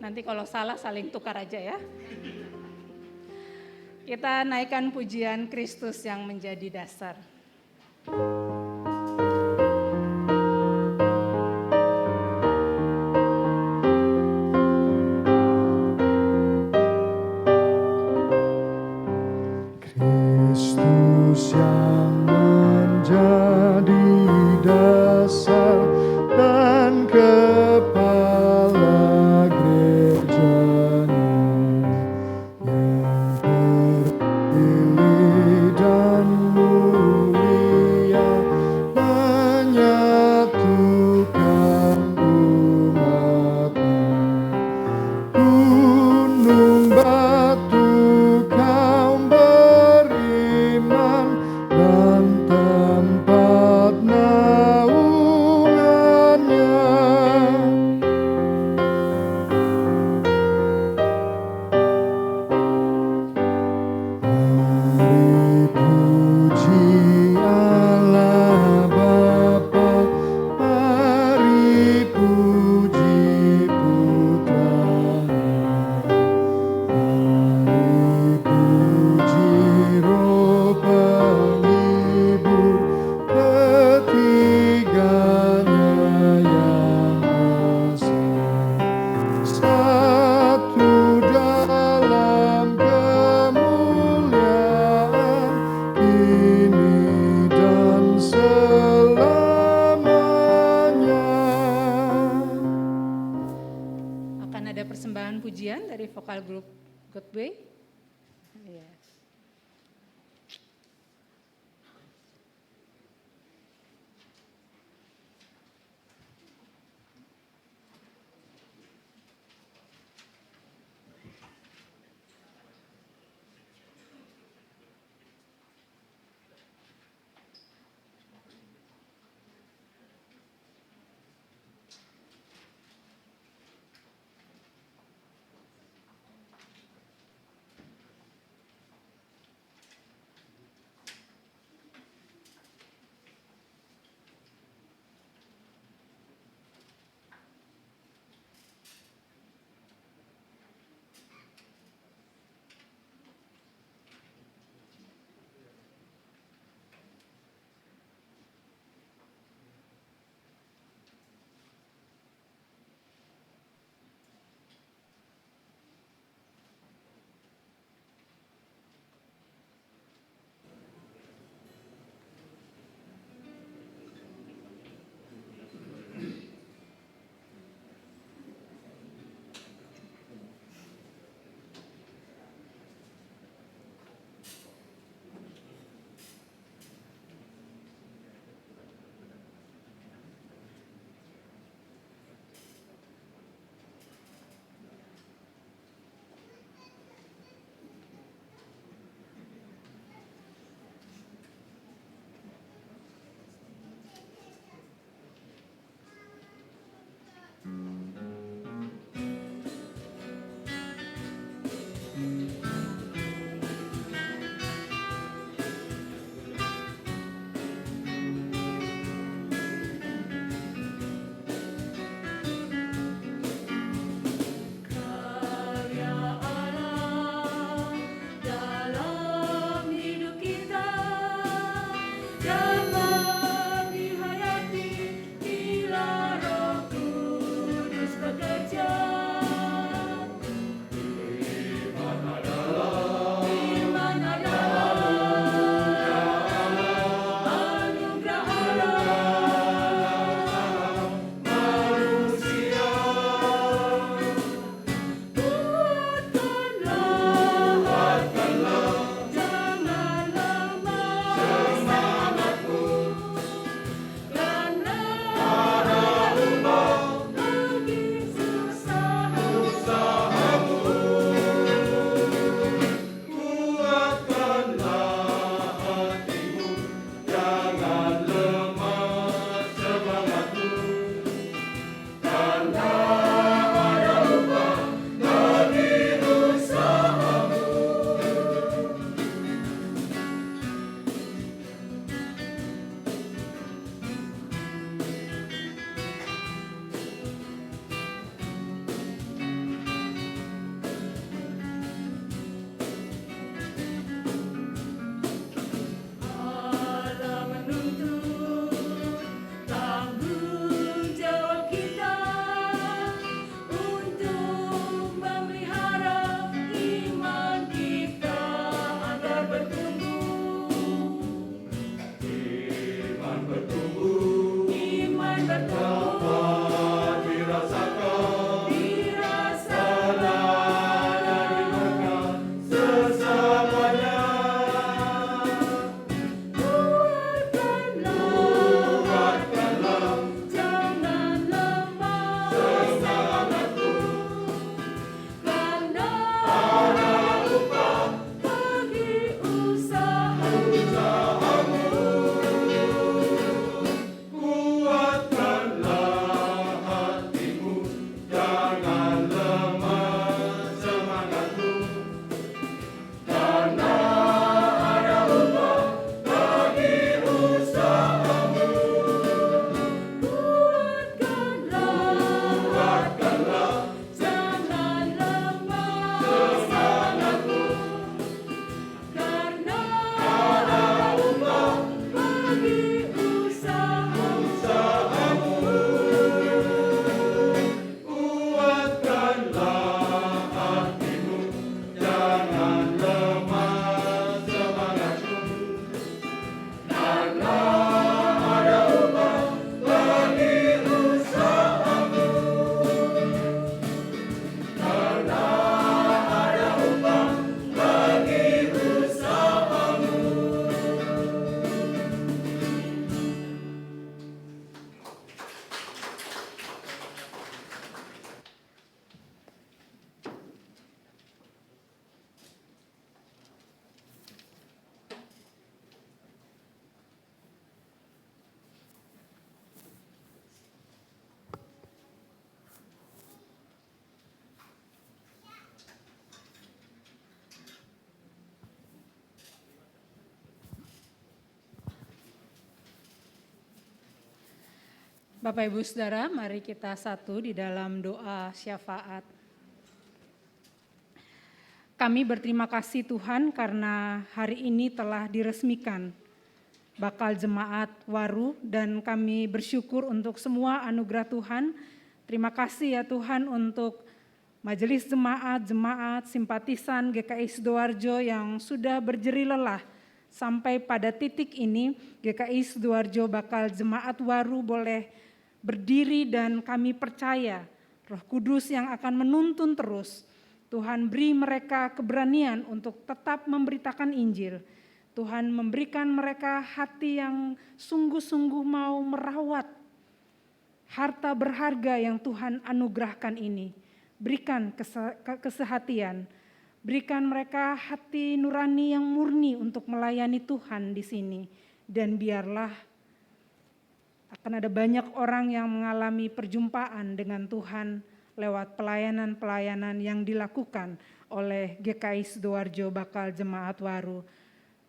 Nanti kalau salah saling tukar aja ya. Kita naikkan pujian Kristus yang menjadi dasar. Kristus yang menjadi dasar dan kepala gerejanya, yang terpilih dan mulia, menyatukan umatnya. Gunung batu kaum beriman dan tempat naungannya. Mari puji Allah Bapa, mari puji Putranya, mari puji Roh Penghibur, ketiganya yang esa, satu dalam kemuliaan, kini dan selamanya. Akan ada persembahan pujian dari vokal grup Gateway. Iya. Bapak Ibu Saudara, mari kita satu di dalam doa syafaat. Kami berterima kasih Tuhan karena hari ini telah diresmikan bakal jemaat Waru, dan kami bersyukur untuk semua anugerah Tuhan. Terima kasih ya Tuhan untuk majelis jemaat simpatisan GKI Sidoarjo yang sudah berjerih lelah sampai pada titik ini GKI Sidoarjo bakal jemaat Waru boleh berdiri, dan kami percaya Roh Kudus yang akan menuntun terus. Tuhan beri mereka keberanian untuk tetap memberitakan Injil. Tuhan memberikan mereka hati yang sungguh-sungguh mau merawat harta berharga yang Tuhan anugerahkan ini. Berikan kesehatian, berikan mereka hati nurani yang murni untuk melayani Tuhan di sini. Dan biarlah akan ada banyak orang yang mengalami perjumpaan dengan Tuhan lewat pelayanan-pelayanan yang dilakukan oleh GKI Sidoarjo bakal jemaat Waru.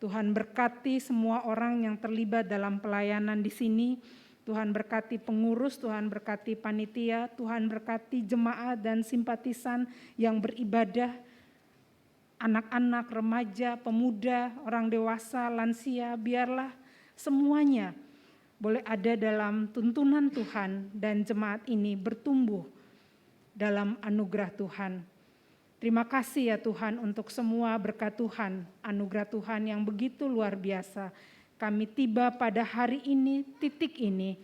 Tuhan berkati semua orang yang terlibat dalam pelayanan di sini. Tuhan berkati pengurus, Tuhan berkati panitia, Tuhan berkati jemaat dan simpatisan yang beribadah, anak-anak, remaja, pemuda, orang dewasa, lansia. Biarlah semuanya boleh ada dalam tuntunan Tuhan, dan jemaat ini bertumbuh dalam anugerah Tuhan. Terima kasih ya Tuhan untuk semua berkat Tuhan, anugerah Tuhan yang begitu luar biasa. Kami tiba pada hari ini, titik ini,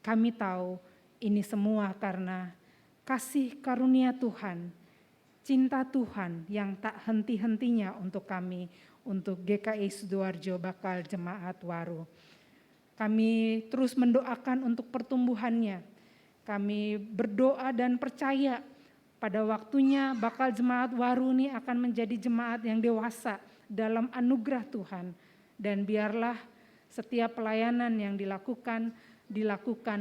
kami tahu ini semua karena kasih karunia Tuhan, cinta Tuhan yang tak henti-hentinya untuk kami, untuk GKI Sidoarjo bakal jemaat Waru. Kami terus mendoakan untuk pertumbuhannya. Kami berdoa dan percaya pada waktunya bakal jemaat Waru ini akan menjadi jemaat yang dewasa dalam anugerah Tuhan. Dan biarlah setiap pelayanan yang dilakukan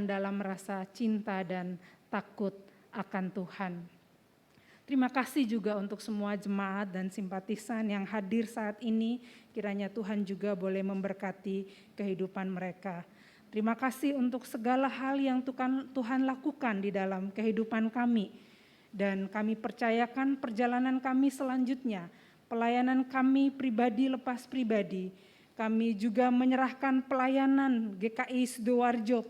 dalam rasa cinta dan takut akan Tuhan. Terima kasih juga untuk semua jemaat dan simpatisan yang hadir saat ini. Kiranya Tuhan juga boleh memberkati kehidupan mereka. Terima kasih untuk segala hal yang Tuhan lakukan di dalam kehidupan kami. Dan kami percayakan perjalanan kami selanjutnya, pelayanan kami pribadi lepas pribadi. Kami juga menyerahkan pelayanan GKI Sidoarjo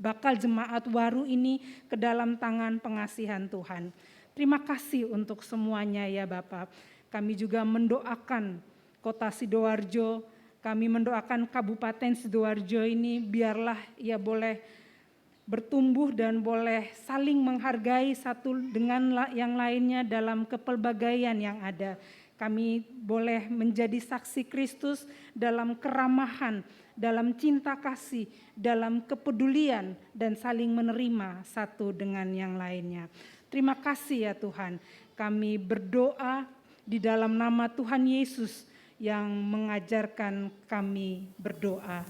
bakal jemaat Waru ini ke dalam tangan pengasihan Tuhan. Terima kasih untuk semuanya ya Bapak. Kami juga mendoakan Kota Sidoarjo, kami mendoakan Kabupaten Sidoarjo ini biarlah ia boleh bertumbuh dan boleh saling menghargai satu dengan yang lainnya dalam kepelbagaian yang ada. Kami boleh menjadi saksi Kristus dalam keramahan, dalam cinta kasih, dalam kepedulian dan saling menerima satu dengan yang lainnya. Terima kasih ya Tuhan. Kami berdoa di dalam nama Tuhan Yesus yang mengajarkan kami berdoa.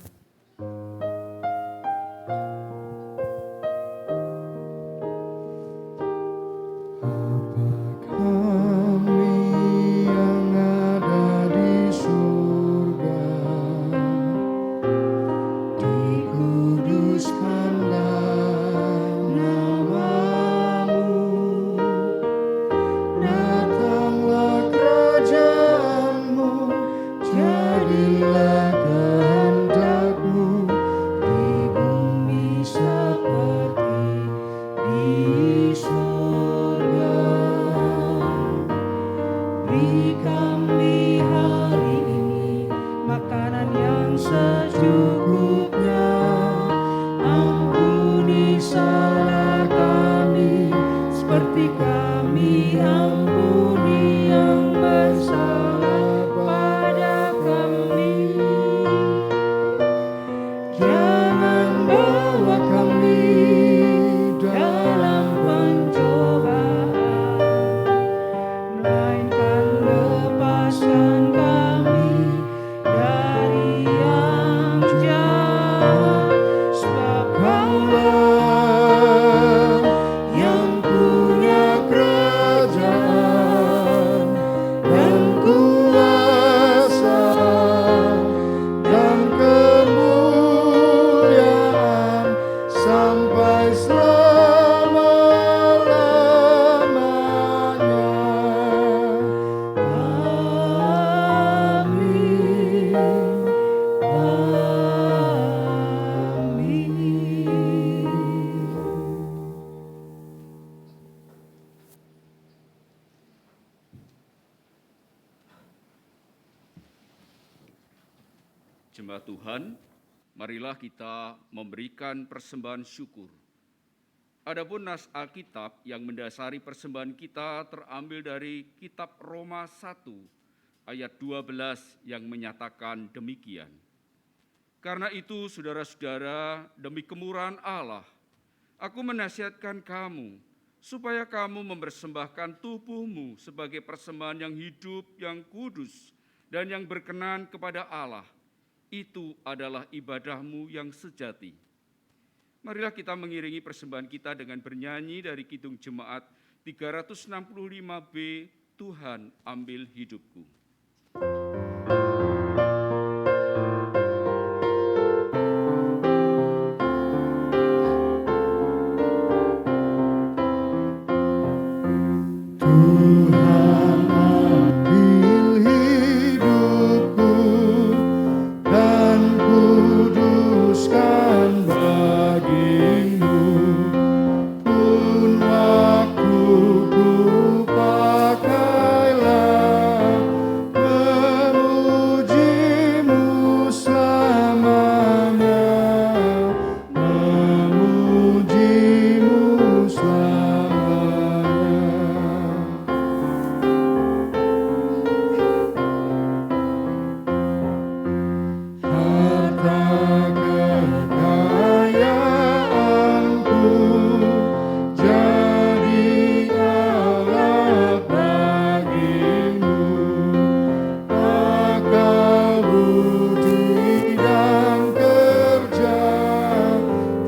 Yang punya kerajaan Jemaat Tuhan, marilah kita memberikan persembahan syukur. Adapun nas Alkitab yang mendasari persembahan kita terambil dari kitab Roma 1 ayat 12 yang menyatakan demikian. Karena itu saudara-saudara, demi kemurahan Allah, aku menasihatkan kamu supaya kamu mempersembahkan tubuhmu sebagai persembahan yang hidup, yang kudus, dan yang berkenan kepada Allah. Itu adalah ibadahmu yang sejati. Marilah kita mengiringi persembahan kita dengan bernyanyi dari Kidung Jemaat 365B, Tuhan ambil hidupku. Tuhan ambil hidupku dan kuduskan bagimu, pun waktuku pakailah memujimu selamanya, memujimu selamanya. Harta kekayaanku jadi alat bagimu, akal budi dan kerja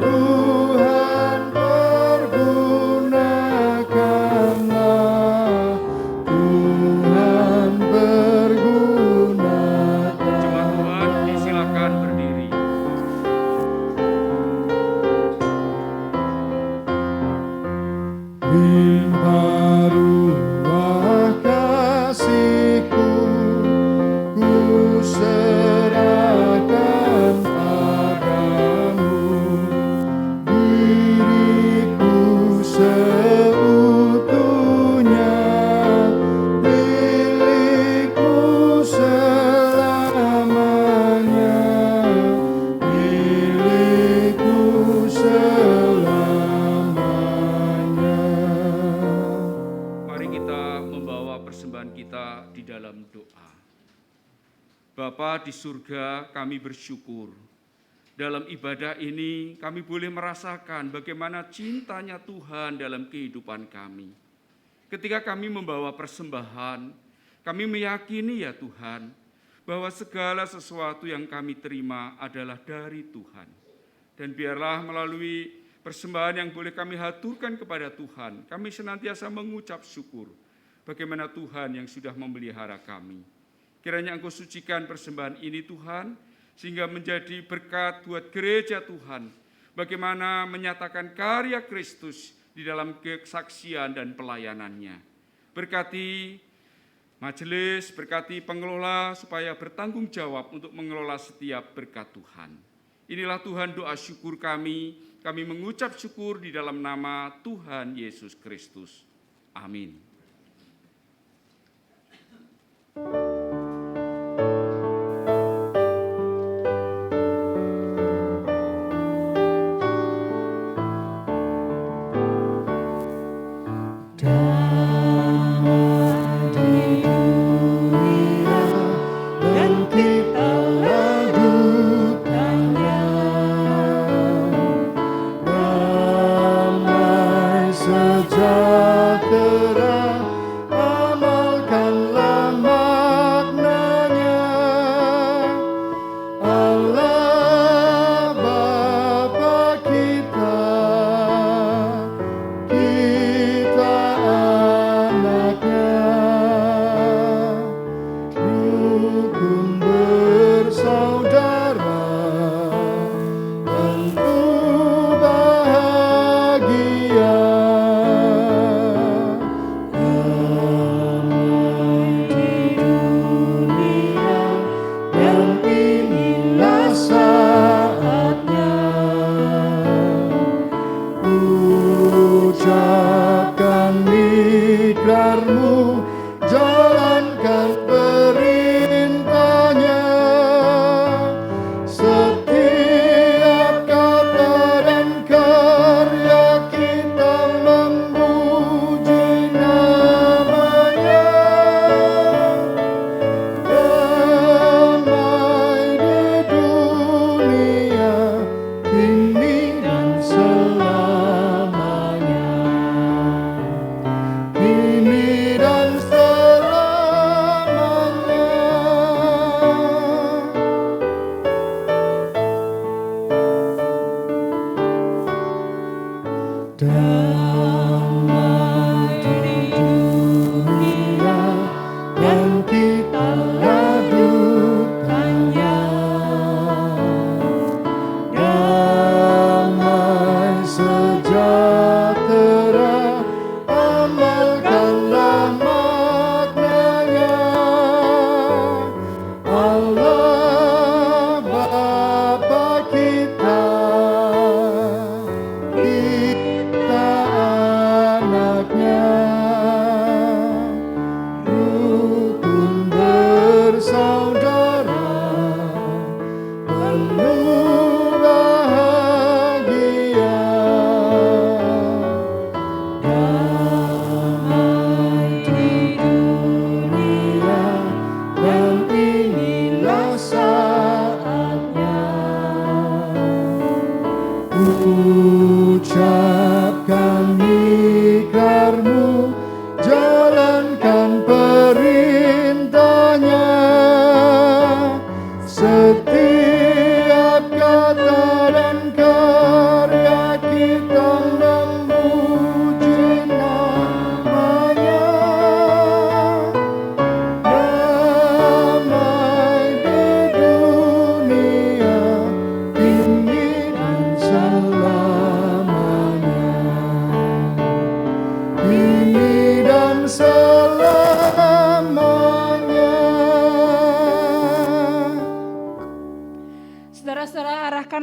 Tuhan pergunakanlah, Tuhan pergunakanlah. Jemaat Tuhan, disilakan berdiri. Limpah ruah kasih-Ku, ku serahkan padamu, diriku seutuhnya, milikku selamanya, milikku selamanya. Mari kita membawa persembahan kita di dalam doa. Bapa di surga, kami bersyukur. Dalam ibadah ini kami boleh merasakan bagaimana cintanya Tuhan dalam kehidupan kami. Ketika kami membawa persembahan, kami meyakini ya Tuhan, bahwa segala sesuatu yang kami terima adalah dari Tuhan. Dan biarlah melalui persembahan yang boleh kami haturkan kepada Tuhan, kami senantiasa mengucap syukur bagaimana Tuhan yang sudah memelihara kami. Kiranya Engkau sucikan persembahan ini Tuhan, sehingga menjadi berkat buat gereja Tuhan, bagaimana menyatakan karya Kristus di dalam kesaksian dan pelayanannya. Berkati majelis, berkati pengelola supaya bertanggung jawab untuk mengelola setiap berkat Tuhan. Inilah Tuhan doa syukur kami mengucap syukur di dalam nama Tuhan Yesus Kristus. Amin. Damai di dunia dan kita lakukannya, damai sejahtera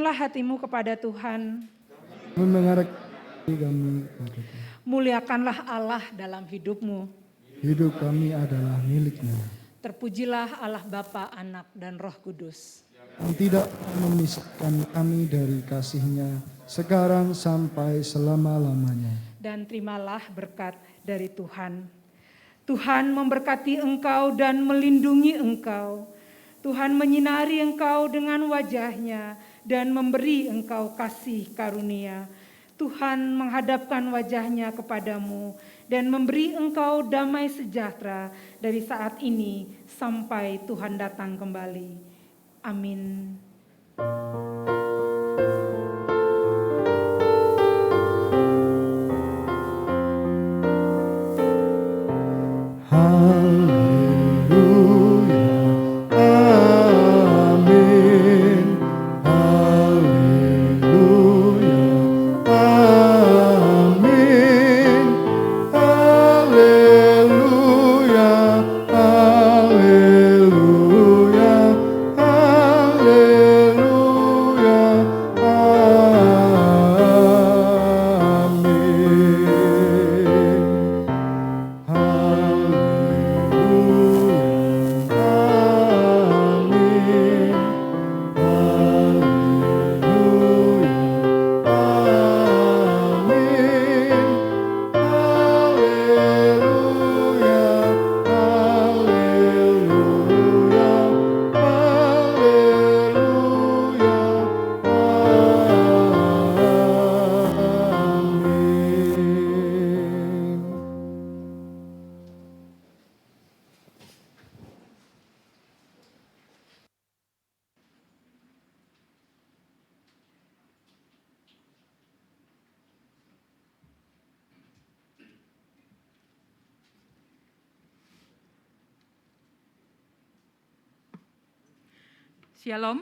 Tundukkanlah hatimu kepada Tuhan. mendengarkan kami. Muliakanlah Allah dalam hidupmu. Hidup kami adalah milik-Nya, Terpujilah Allah Bapa, Anak, dan Roh Kudus. yang tidak memisahkan kami dari kasih-Nya sekarang sampai selama-lamanya. Dan terimalah berkat dari Tuhan. Tuhan memberkati engkau dan melindungi engkau. Tuhan menyinari engkau dengan wajah-Nya dan memberi engkau kasih karunia. Tuhan menghadapkan wajah-Nya kepadamu dan memberi engkau damai sejahtera dari saat ini sampai Tuhan datang kembali. Amin. Haleluya, amin. Haleluya, amin. Haleluya, haleluya, haleluya, Shalom,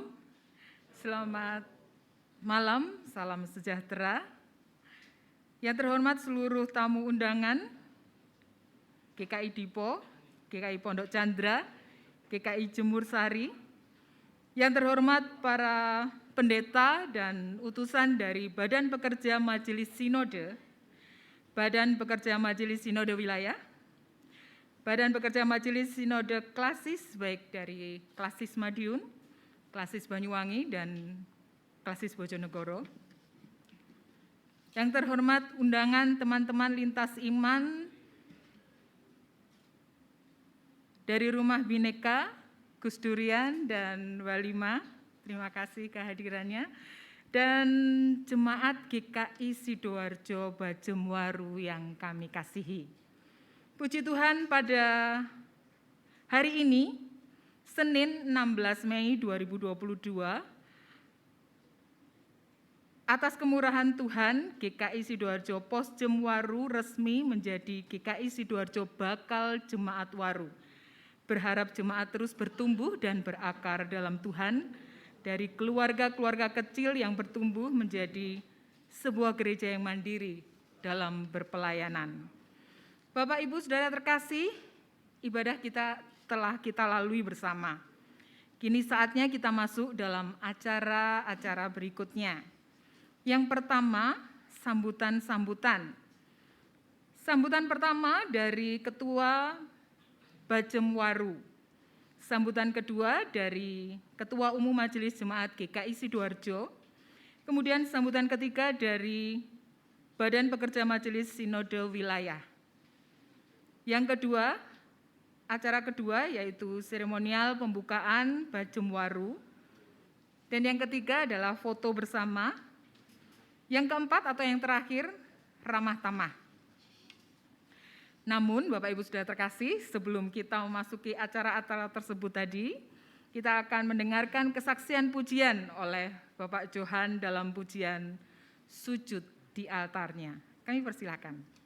selamat malam, salam sejahtera. Yang terhormat seluruh tamu undangan, GKI Dipo, GKI Pondok Chandra, GKI Jemur Sari. Yang terhormat para pendeta dan utusan dari Badan Pekerja Majelis Sinode, Badan Pekerja Majelis Sinode Wilayah, Badan Pekerja Majelis Sinode Klasis, baik dari Klasis Madiun, Klasis Banyuwangi, dan Klasis Bojonegoro. Yang terhormat undangan teman-teman lintas iman dari Rumah Bhinneka, Gus Durian, dan Walima, terima kasih kehadirannya. Dan Jemaat GKI Sidoarjo Bajemwaru yang kami kasihi. Puji Tuhan, pada hari ini, Senin 16 Mei 2022, atas kemurahan Tuhan, GKI Sidoarjo Pos Jemwaru resmi menjadi GKI Sidoarjo Bakal Jemaat Waru. Berharap jemaat terus bertumbuh dan berakar dalam Tuhan, dari keluarga-keluarga kecil yang bertumbuh menjadi sebuah gereja yang mandiri dalam berpelayanan. Bapak, Ibu, Saudara terkasih, ibadah kita telah kita lalui bersama. Kini saatnya kita masuk dalam acara-acara berikutnya. Yang pertama, sambutan-sambutan. Sambutan pertama dari Ketua Bajemwaru. Sambutan kedua dari Ketua Umum Majelis Jemaat GKI Sidoarjo. Kemudian sambutan ketiga dari Badan Pekerja Majelis Sinode Wilayah. Yang kedua, acara kedua yaitu seremonial pembukaan Bajemwaru. Dan yang ketiga adalah foto bersama. Yang keempat atau yang terakhir, ramah tamah. Namun Bapak Ibu Saudara terkasih, sebelum kita memasuki acara-acara tersebut tadi, kita akan mendengarkan kesaksian pujian oleh Bapak Johan dalam pujian Sujud di Altarnya. Kami persilakan.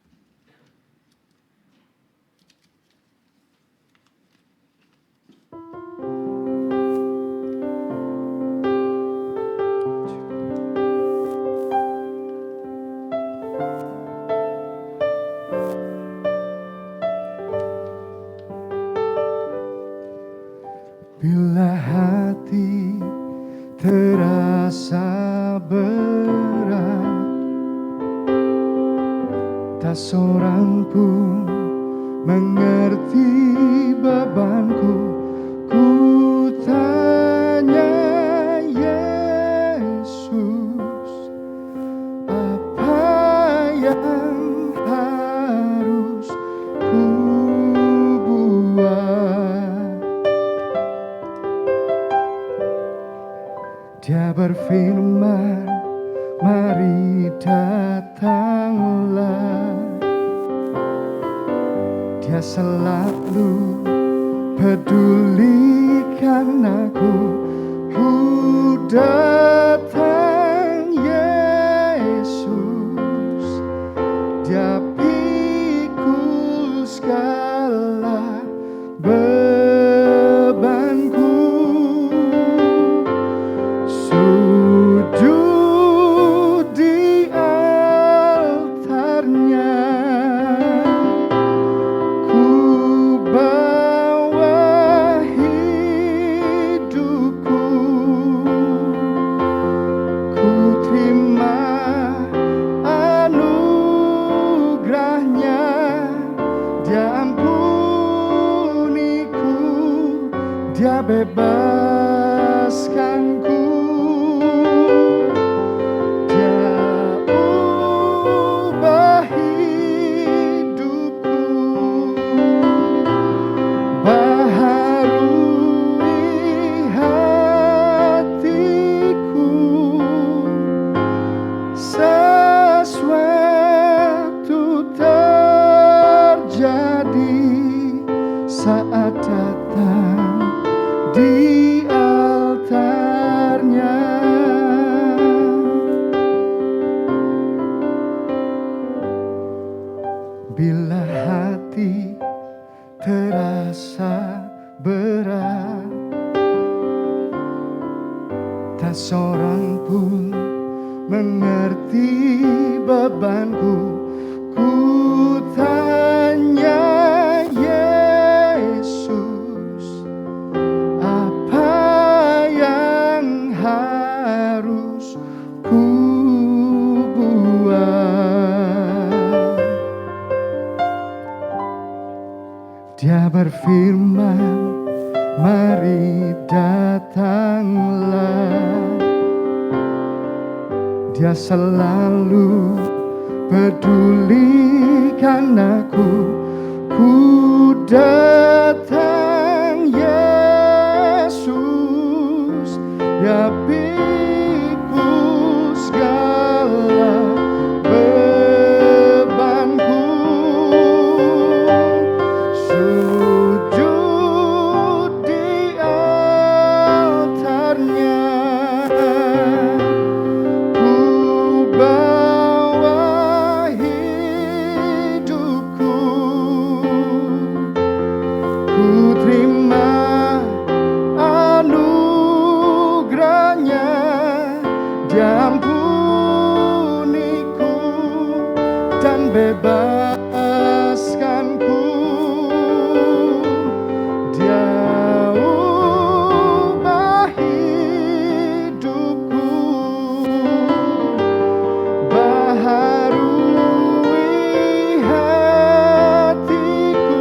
Bila hati terasa berfirman, mari datanglah. Dia selalu pedulikan aku. Ku datang Yesus, Dia pikul segala bebanku. Sujud di altarnya, ku bawa hidupku. Ku terima anugerahnya, Dia ampuniku, Dia bebaskanku. Dia ubah hidupku, baharui hatiku. Sesuatu terjadi saat datang di altarnya. Bila hati terasa berat, tak seorang pun mengerti bebanku. Ku tanya Yesus, apa yang harus ku buat? Dia berfirman, mari datanglah. Dia selalu pedulikan aku. Ku datang Yesus, Dia pikul segala bebanku. Sujud di altarnya, ku bawa hidupku. Ku terima anugerahnya, Dia ampuniku dan bebaskanku. Dia ubah hidupku, baharui hatiku.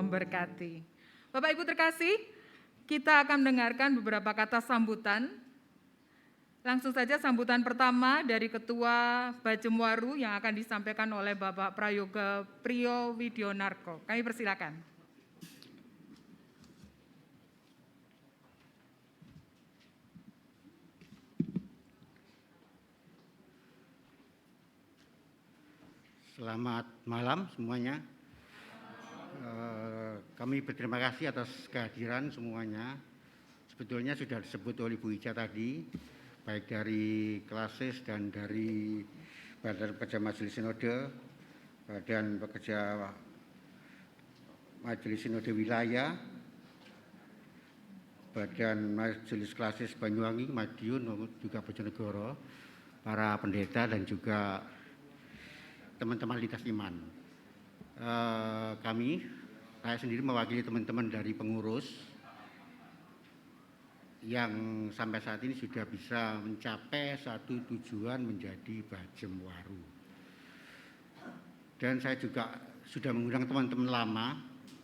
memberkati. Bapak Ibu terkasih, kita akan mendengarkan beberapa kata sambutan. Langsung saja sambutan pertama dari Ketua Bajemwaru yang akan disampaikan oleh Bapak Prayoga Priyo Widionarko. Kami persilakan. Selamat malam semuanya. Kami berterima kasih atas kehadiran semuanya. Sebetulnya sudah disebut oleh Bu Ica tadi, baik dari Klasis dan dari Badan Pekerja Majelis Sinode, Badan Pekerja Majelis Sinode Wilayah, Badan Majelis Klasis Banyuwangi, Madiun, maupun juga Bojonegoro, para pendeta dan juga teman-teman lintas iman. Saya sendiri mewakili teman-teman dari pengurus yang sampai saat ini sudah bisa mencapai satu tujuan menjadi Bajemwaru. Dan saya juga sudah mengundang teman-teman lama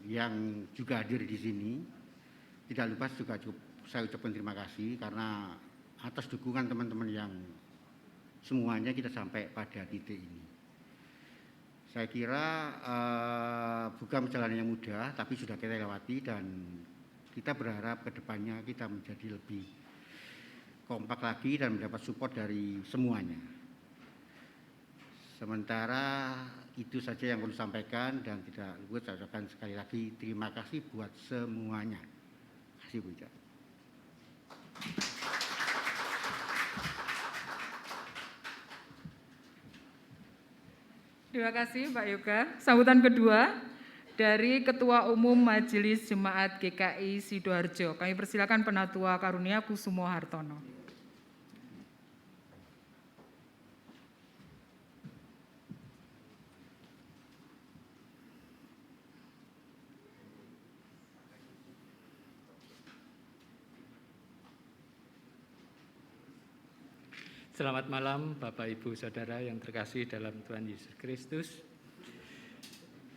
yang juga hadir di sini. Tidak lupa juga saya ucapkan terima kasih karena atas dukungan teman-teman yang semuanya kita sampai pada titik ini. Saya kira bukan perjalanan yang mudah, tapi sudah kita lewati dan kita berharap ke depannya kita menjadi lebih kompak lagi dan mendapat support dari semuanya. Sementara itu saja yang perlu disampaikan dan tidak lupa saya ucapkan sekali lagi terima kasih buat semuanya. Terima kasih Bu Ica. Terima kasih Pak Yoga. Sambutan kedua dari Ketua Umum Majelis Jemaat GKI Sidoarjo. Kami persilakan Penatua Karunia Kusumo Hartono. Selamat malam Bapak Ibu Saudara yang terkasih dalam Tuhan Yesus Kristus.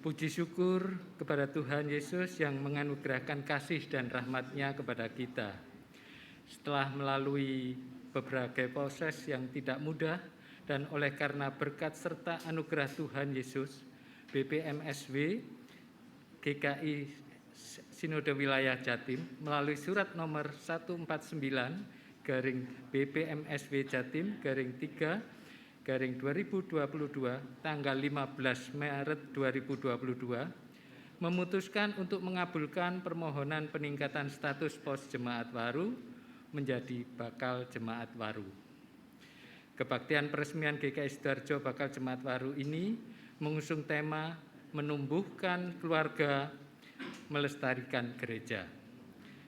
Puji syukur kepada Tuhan Yesus yang menganugerahkan kasih dan rahmat-Nya kepada kita. Setelah melalui beberapa proses yang tidak mudah dan oleh karena berkat serta anugerah Tuhan Yesus, BPMSW GKI Sinode Wilayah Jatim melalui surat nomor 149 garing BPMSW Jatim garing 3 garing 2022 tanggal 15 Maret 2022 memutuskan untuk mengabulkan permohonan peningkatan status pos jemaat waru menjadi bakal jemaat waru. Kebaktian peresmian GKI Sidoarjo bakal jemaat waru ini mengusung tema menumbuhkan keluarga, melestarikan gereja.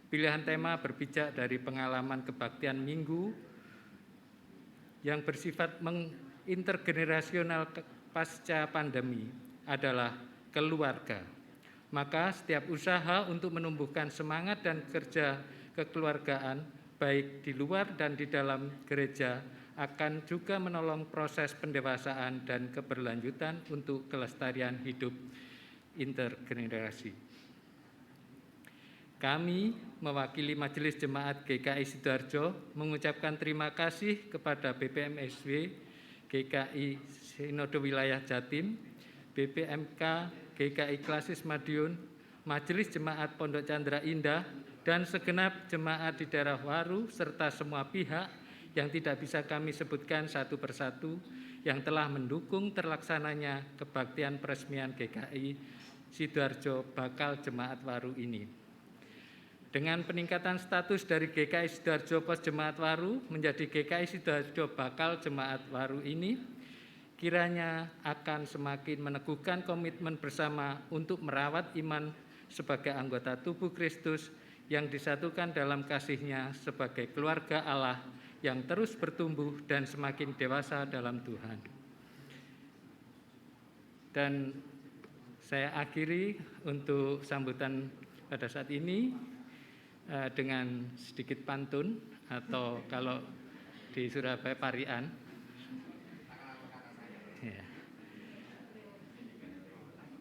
Pilihan tema berpijak dari pengalaman kebaktian minggu yang bersifat intergenerasional pasca pandemi adalah keluarga. Maka setiap usaha untuk menumbuhkan semangat dan kerja kekeluargaan baik di luar dan di dalam gereja akan juga menolong proses pendewasaan dan keberlanjutan untuk kelestarian hidup intergenerasi. Kami mewakili Majelis Jemaat GKI Sidoarjo mengucapkan terima kasih kepada BPMSW GKI Sinode Wilayah Jatim, BPMK GKI Klasis Madiun, Majelis Jemaat Pondok Chandra Indah, dan segenap jemaat di daerah Waru serta semua pihak yang tidak bisa kami sebutkan satu persatu yang telah mendukung terlaksananya kebaktian peresmian GKI Sidoarjo bakal jemaat Waru ini. Dengan peningkatan status dari GKI Sidoarjo Pos Jemaat Waru menjadi GKI Sidoarjo Bakal Jemaat Waru ini, kiranya akan semakin meneguhkan komitmen bersama untuk merawat iman sebagai anggota tubuh Kristus yang disatukan dalam kasih-Nya sebagai keluarga Allah yang terus bertumbuh dan semakin dewasa dalam Tuhan. Dan saya akhiri untuk sambutan pada saat ini dengan sedikit pantun atau kalau di Surabaya parian. Ya.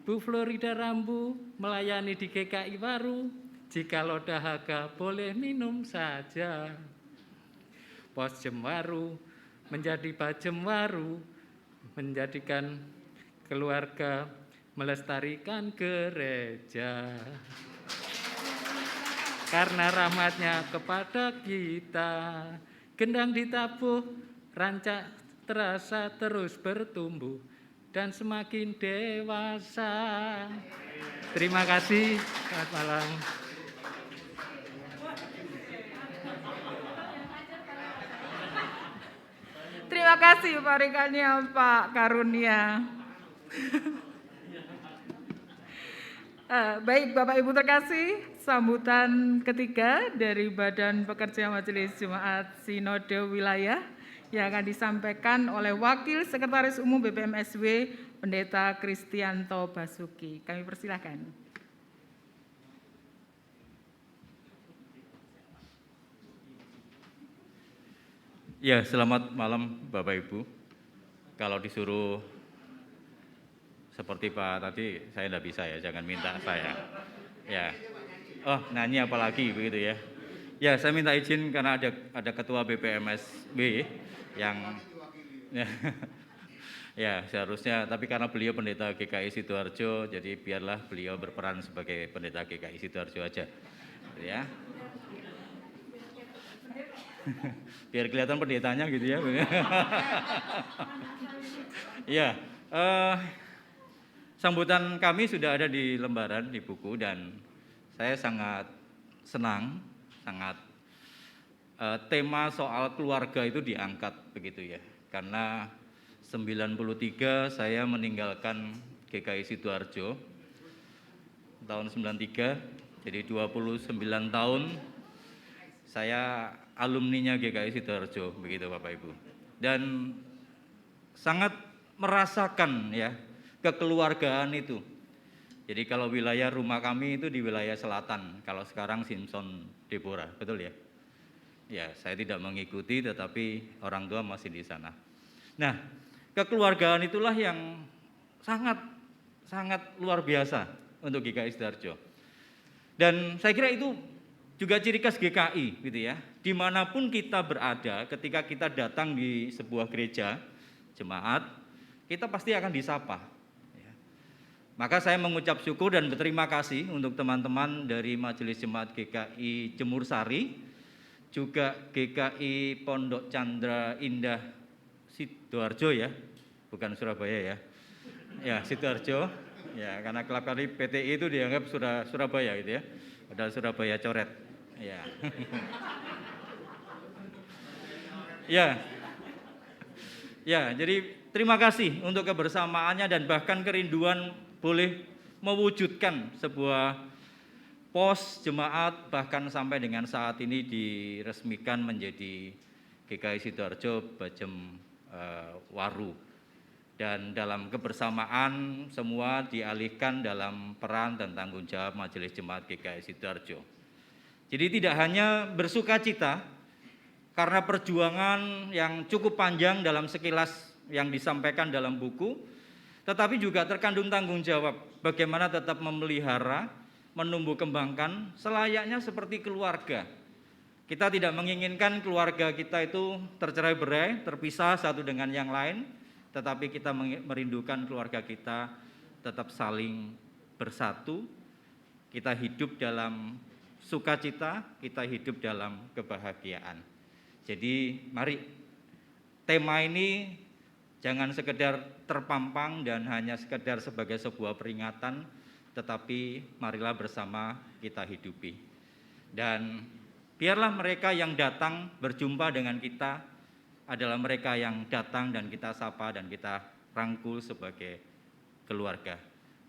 Bu Florida Rambu melayani di GKI Waru. Jikalau dahaga boleh minum saja. Pos Jemwaru menjadi Bajem Waru, menjadikan keluarga, melestarikan gereja. Karena rahmatnya kepada kita, gendang ditabuh, rancak terasa terus bertumbuh dan semakin dewasa. Terima kasih, selamat malam. Terima kasih parikannya Pak Karunia. Baik Bapak Ibu terkasih, sambutan ketiga dari Badan Pekerja Majelis Jemaat Sinode Wilayah yang akan disampaikan oleh Wakil Sekretaris Umum BPMSW Pendeta Kristianto Basuki. Kami persilahkan. Ya, selamat malam Bapak Ibu. Kalau disuruh seperti Pak tadi, saya tidak bisa ya, jangan minta saya. Ya, oh nyanyi apalagi begitu ya. Ya, saya minta izin karena ada Ketua BPMSW yang ya seharusnya, tapi karena beliau pendeta GKI Sidoarjo, jadi biarlah beliau berperan sebagai pendeta GKI Sidoarjo aja, ya. Biar kelihatan pendetanya gitu ya. Ya, sambutan kami sudah ada di lembaran, di buku, dan saya sangat senang, tema soal keluarga itu diangkat begitu ya. Karena 93 saya meninggalkan GKI Sidoarjo tahun 93, jadi 29 tahun saya alumninya GKI Sidoarjo begitu Bapak Ibu. Dan sangat merasakan ya kekeluargaan itu. Jadi kalau wilayah rumah kami itu di wilayah selatan, kalau sekarang Simpson Deborah, betul ya? Ya, saya tidak mengikuti tetapi orang tua masih di sana. Nah, kekeluargaan itulah yang sangat luar biasa untuk GKI Sidoarjo. Dan saya kira itu juga ciri khas GKI gitu ya. Dimanapun kita berada, ketika kita datang di sebuah gereja, jemaat, kita pasti akan disapa. Ya. Maka saya mengucap syukur dan berterima kasih untuk teman-teman dari Majelis Jemaat GKI Jemur Sari, juga GKI Pondok Chandra Indah Sidoarjo ya, bukan Surabaya ya. Ya, Sidoarjo. Ya, karena kelab kali PTI itu dianggap Surabaya gitu ya. Padahal Surabaya coret. Ya. Ya, jadi terima kasih untuk kebersamaannya dan bahkan kerinduan boleh mewujudkan sebuah pos jemaat bahkan sampai dengan saat ini diresmikan menjadi GKI Sidoarjo Bajem Waru. Dan dalam kebersamaan semua dialihkan dalam peran dan tanggung jawab Majelis Jemaat GKI Sidoarjo. Jadi tidak hanya bersukacita karena perjuangan yang cukup panjang dalam sekilas yang disampaikan dalam buku, tetapi juga terkandung tanggung jawab bagaimana tetap memelihara, menumbuh kembangkan selayaknya seperti keluarga. Kita tidak menginginkan keluarga kita itu tercerai-berai, terpisah satu dengan yang lain, tetapi kita merindukan keluarga kita tetap saling bersatu, kita hidup dalam sukacita, kita hidup dalam kebahagiaan. Jadi mari tema ini jangan sekedar terpampang dan hanya sekedar sebagai sebuah peringatan, tetapi marilah bersama kita hidupi. Dan biarlah mereka yang datang berjumpa dengan kita adalah mereka yang datang dan kita sapa dan kita rangkul sebagai keluarga.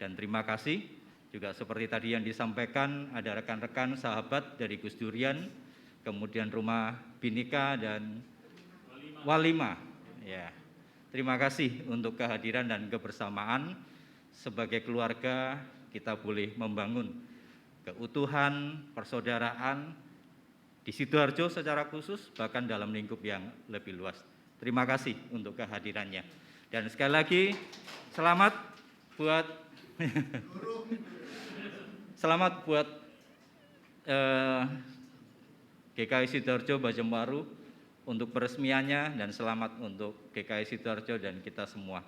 Dan terima kasih. Juga seperti tadi yang disampaikan, ada rekan-rekan sahabat dari Gus Durian, kemudian Rumah Binika dan Walima. Ya, terima kasih untuk kehadiran dan kebersamaan. Sebagai keluarga kita boleh membangun keutuhan, persaudaraan di Sidoarjo secara khusus, bahkan dalam lingkup yang lebih luas. Terima kasih untuk kehadirannya. Dan sekali lagi, selamat buat Selamat buat GKI Sidoarjo Bajemwaru untuk peresmiannya, dan selamat untuk GKI Sidoarjo dan kita semua.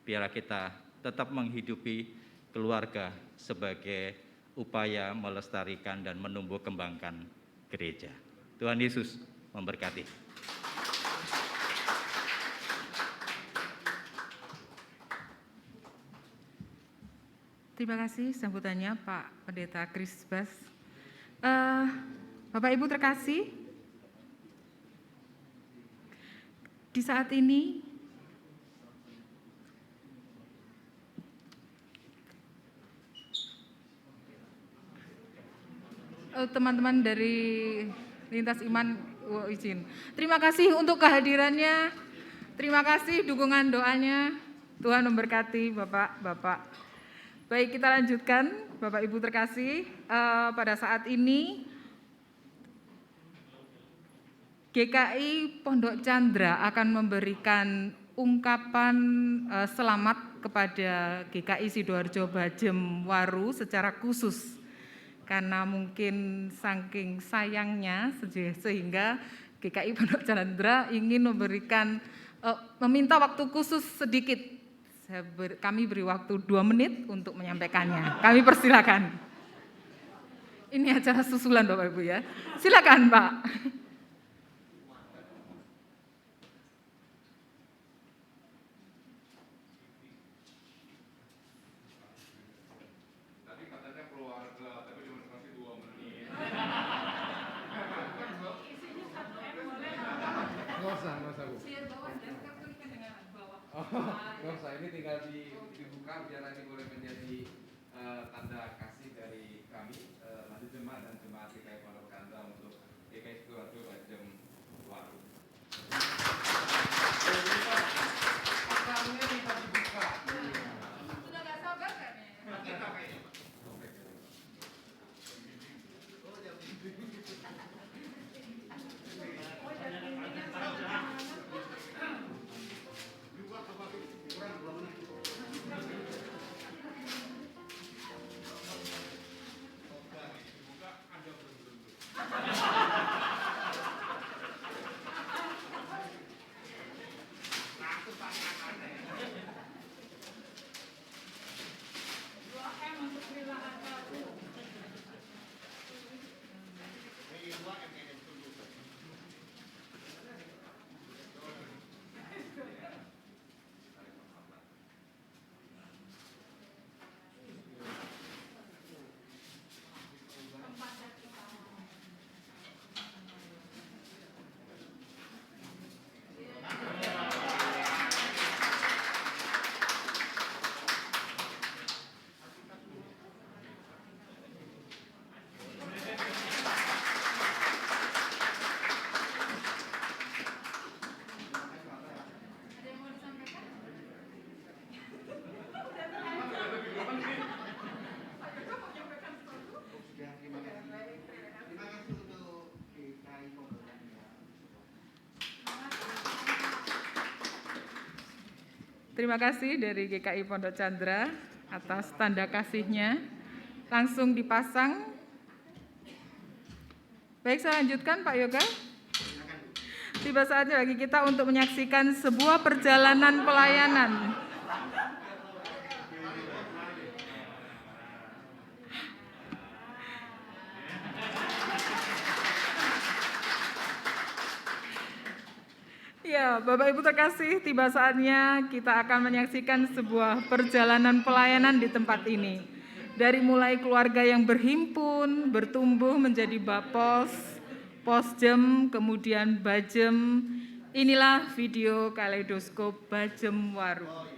Biar kita tetap menghidupi keluarga sebagai upaya melestarikan dan menumbuh kembangkan gereja. Tuhan Yesus memberkati. Terima kasih sambutannya Pak Pendeta Krisbas. Bapak Ibu terkasih, di saat ini teman-teman dari Lintas Iman izin. Terima kasih untuk kehadirannya. Terima kasih dukungan doanya. Tuhan memberkati Bapak-bapak. Baik, kita lanjutkan, Bapak Ibu terkasih. Pada saat ini GKI Pondok Chandra akan memberikan ungkapan selamat kepada GKI Sidoarjo Bajemwaru secara khusus, karena mungkin saking sayangnya sehingga GKI Pondok Chandra ingin meminta waktu khusus sedikit. Kami beri waktu 2 menit untuk menyampaikannya. Kami persilakan. Ini acara susulan Bapak Ibu ya. Silakan Pak. Tadi katanya keluarga, tapi cuma kasih 2 menit. Nggak usah Bu. Nggak usah, ini tinggal dibuka biar nanti boleh menjadi tanda kasih dari kami, lanjut jemaat dan jemaat GKI Pondok Chandra untuk GKI Sidoarjo Bajemwaru. Akarnya bisa dibuka. Sudah nggak sabar kan ya? Terima kasih dari GKI Pondok Chandra atas tanda kasihnya. Langsung dipasang. Baik, saya lanjutkan Pak Yoga. Tiba saatnya bagi kita untuk menyaksikan sebuah perjalanan pelayanan. Ya, Bapak Ibu terkasih, tiba saatnya kita akan menyaksikan sebuah perjalanan pelayanan di tempat ini. Dari mulai keluarga yang berhimpun, bertumbuh menjadi Bapos, Posjem, kemudian Bajem. Inilah video kaleidoskop Bajemwaru.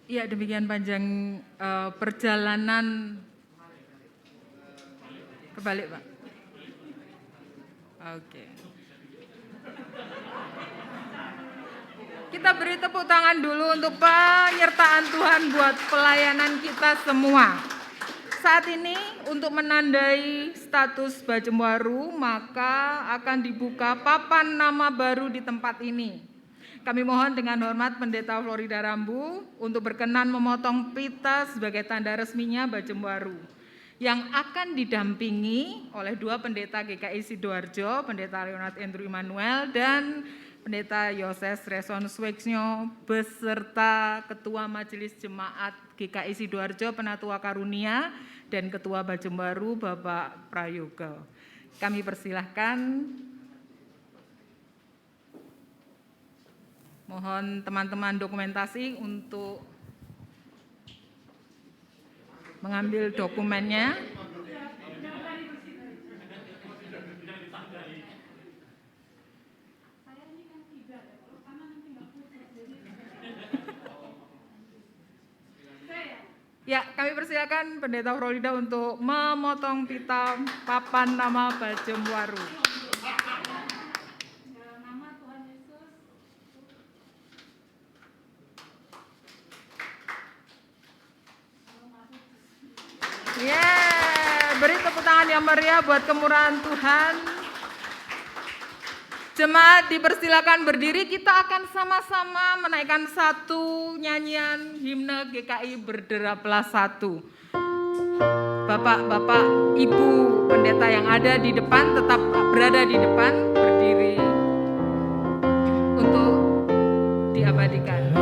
Ya, demikian panjang perjalanan kebalik, Pak. Oke. Kita beri tepuk tangan dulu untuk penyertaan Tuhan buat pelayanan kita semua. Saat ini untuk menandai status Bajem Waru, maka akan dibuka papan nama baru di tempat ini. Kami mohon dengan hormat Pendeta Florida Rambu untuk berkenan memotong pita sebagai tanda resminya Bajem Waru, yang akan didampingi oleh dua pendeta GKI Sidoarjo, Pendeta Leonard Andrew Immanuel dan Pendeta Yoses Reson Sweksnyo beserta Ketua Majelis Jemaat GKI Sidoarjo Penatua Karunia dan Ketua Bajem Waru Bapak Prayoga. Kami persilahkan. Mohon teman-teman dokumentasi untuk mengambil dokumennya. Ya, kami persilakan Pendeta Florida untuk memotong pita papan nama Bajem Waru. Beri tepuk tangan yang meriah buat kemurahan Tuhan. Jemaat dipersilakan berdiri, kita akan sama-sama menaikkan satu nyanyian himne GKI Berderaplah Satu. Bapak-bapak, ibu pendeta yang ada di depan tetap berada di depan, berdiri untuk diabadikan.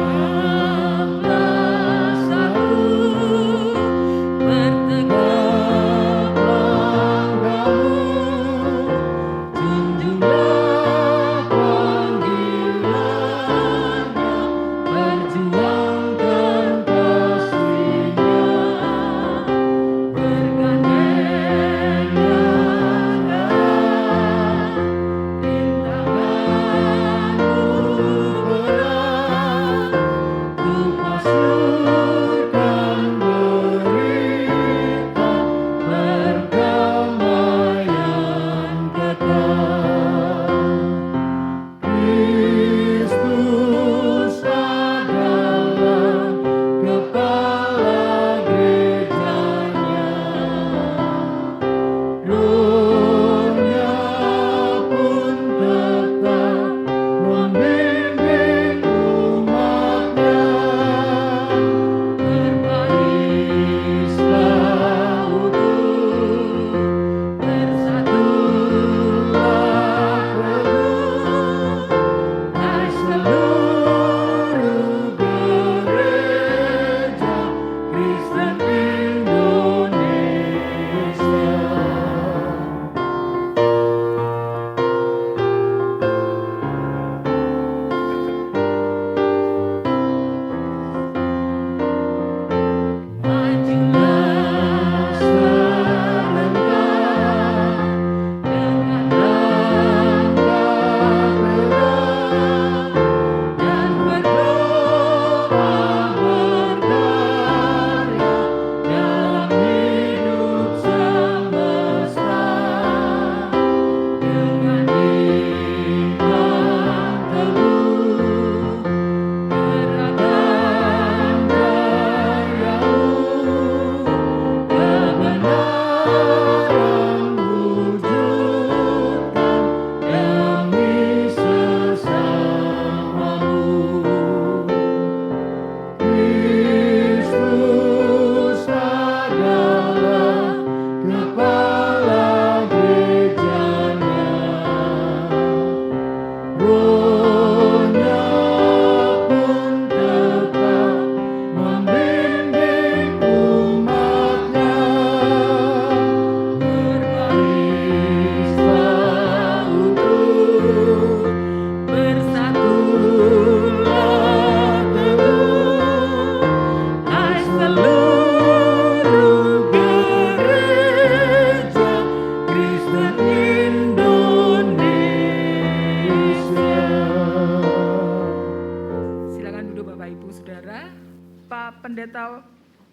Pak Pendeta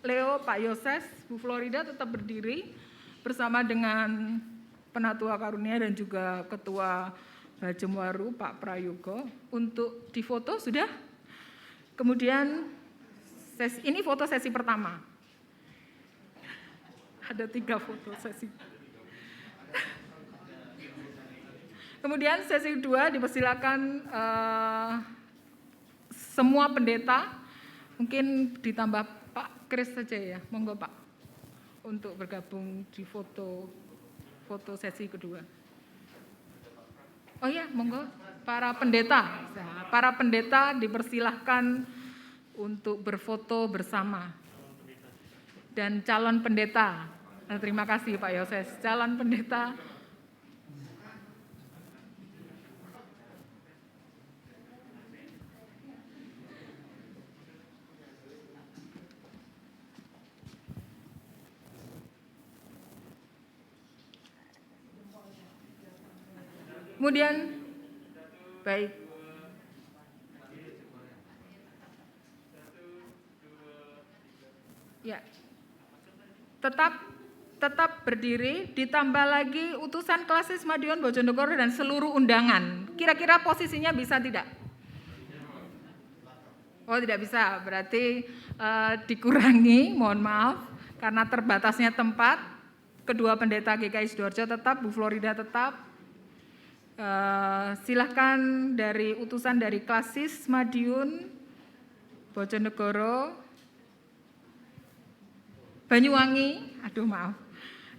Leo, Pak Yoses, Bu Florida tetap berdiri bersama dengan Penatua Karunia dan juga Ketua Bajemwaru Pak Prayogo untuk difoto sudah. Kemudian ini foto sesi pertama. Ada 3 foto sesi. Kemudian sesi kedua dipersilakan semua pendeta, mungkin ditambah Pak Kris saja ya, monggo Pak, untuk bergabung di foto sesi kedua. Oh ya, monggo para pendeta dipersilahkan untuk berfoto bersama. Dan calon pendeta, terima kasih Pak Yoses, calon pendeta. Kemudian, baik. Ya, tetap berdiri, ditambah lagi utusan klasis Madiun Bojonegoro dan seluruh undangan. Kira-kira posisinya bisa tidak? Oh, tidak bisa, berarti dikurangi, mohon maaf, karena terbatasnya tempat. Kedua pendeta GKI Sidoarjo tetap, Bu Florida tetap. Silahkan dari utusan dari klasis Madiun, Bojonegoro, Banyuwangi,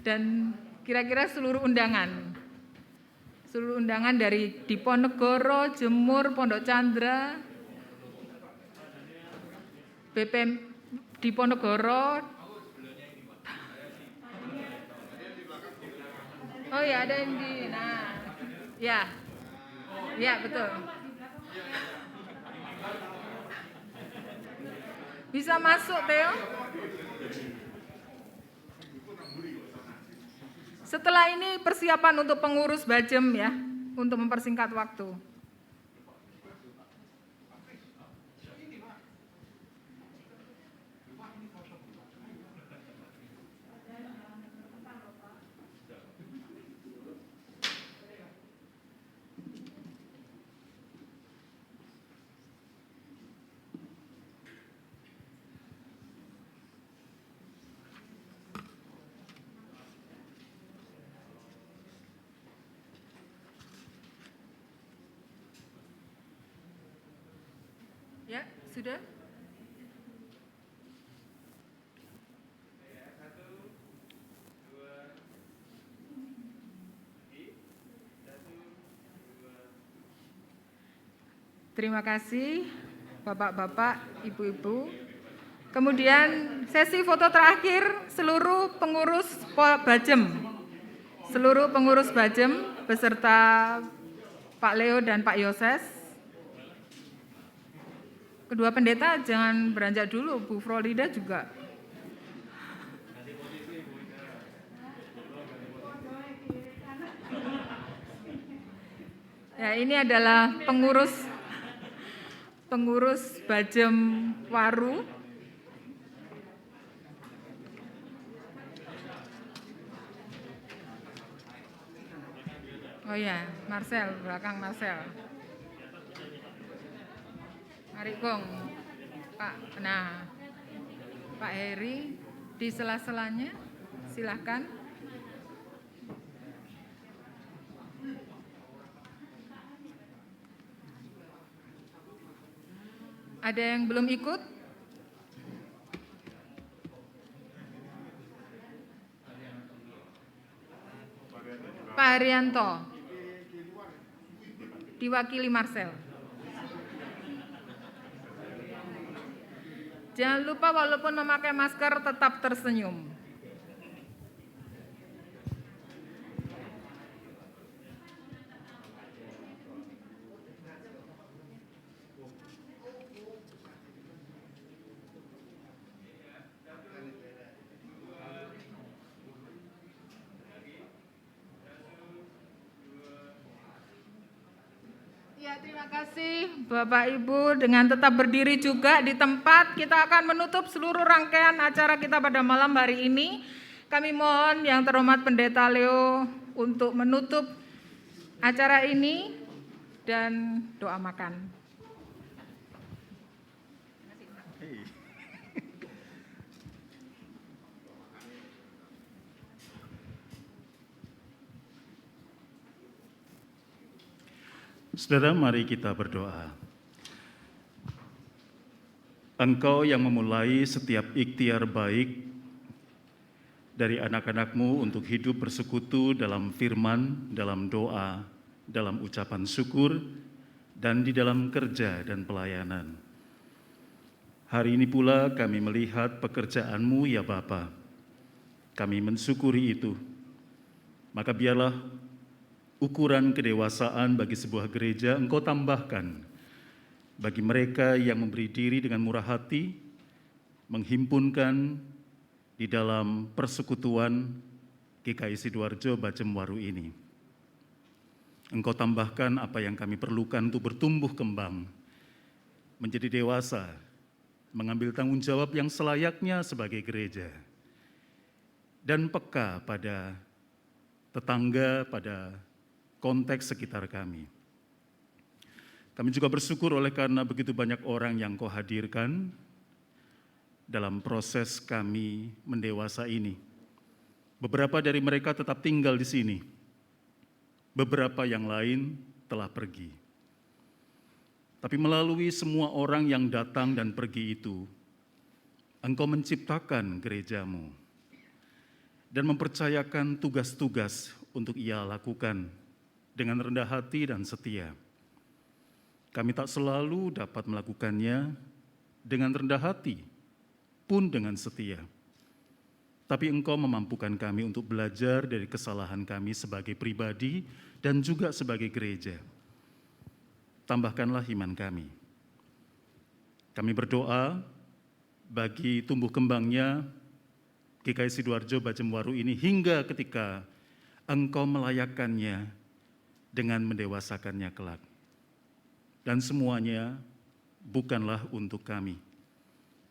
dan kira-kira seluruh undangan dari Diponegoro, Jemur, Pondok Chandra, BPM Diponegoro. Oh ya, ada yang di, ya betul. Bisa masuk, Theo. Setelah ini persiapan untuk pengurus Bajem ya, untuk mempersingkat waktu. Ya, sudah? Terima kasih Bapak-bapak, Ibu-ibu. Kemudian sesi foto terakhir seluruh pengurus Bajem. Seluruh pengurus Bajem beserta Pak Leo dan Pak Yoses. Kedua pendeta jangan beranjak dulu, Bu Florida juga. Ya, ini adalah pengurus Bajem Waru. Oh ya, Marcel, belakang Marcel. Mari Gong, Pak. Nah, Pak Heri di sela-selanya, silahkan. Ada yang belum ikut? Pak Haryanto, diwakili Marcel. Jangan lupa walaupun memakai masker tetap tersenyum. Ya, Ya, terima kasih Bapak Ibu. Dengan tetap berdiri juga di tempat, kita akan menutup seluruh rangkaian acara kita pada malam hari ini. Kami mohon yang terhormat Pendeta Leo untuk menutup acara ini dan doa makan. Saudara, mari kita berdoa. Engkau yang memulai setiap ikhtiar baik dari anak-anak-Mu untuk hidup bersekutu dalam firman, dalam doa, dalam ucapan syukur, dan di dalam kerja dan pelayanan. Hari ini pula kami melihat pekerjaan-Mu ya Bapa. Kami mensyukuri itu. Maka biarlah ukuran kedewasaan bagi sebuah gereja Engkau tambahkan bagi mereka yang memberi diri dengan murah hati, menghimpunkan di dalam persekutuan GKI Sidoarjo Bacemwaru ini. Engkau tambahkan apa yang kami perlukan untuk bertumbuh kembang, menjadi dewasa, mengambil tanggung jawab yang selayaknya sebagai gereja, dan peka pada tetangga, pada konteks sekitar kami. Kami juga bersyukur oleh karena begitu banyak orang yang Kau hadirkan dalam proses kami mendewasa ini. Beberapa dari mereka tetap tinggal di sini. Beberapa yang lain telah pergi. Tapi melalui semua orang yang datang dan pergi itu, Engkau menciptakan gereja-Mu dan mempercayakan tugas-tugas untuk ia lakukan dengan rendah hati dan setia. Kami tak selalu dapat melakukannya dengan rendah hati, pun dengan setia. Tapi Engkau memampukan kami untuk belajar dari kesalahan kami sebagai pribadi dan juga sebagai gereja. Tambahkanlah iman kami. Kami berdoa bagi tumbuh kembangnya GKI Sidoarjo Bacemwaru ini hingga ketika Engkau melayakkannya dengan mendewasakannya kelak. Dan semuanya bukanlah untuk kami,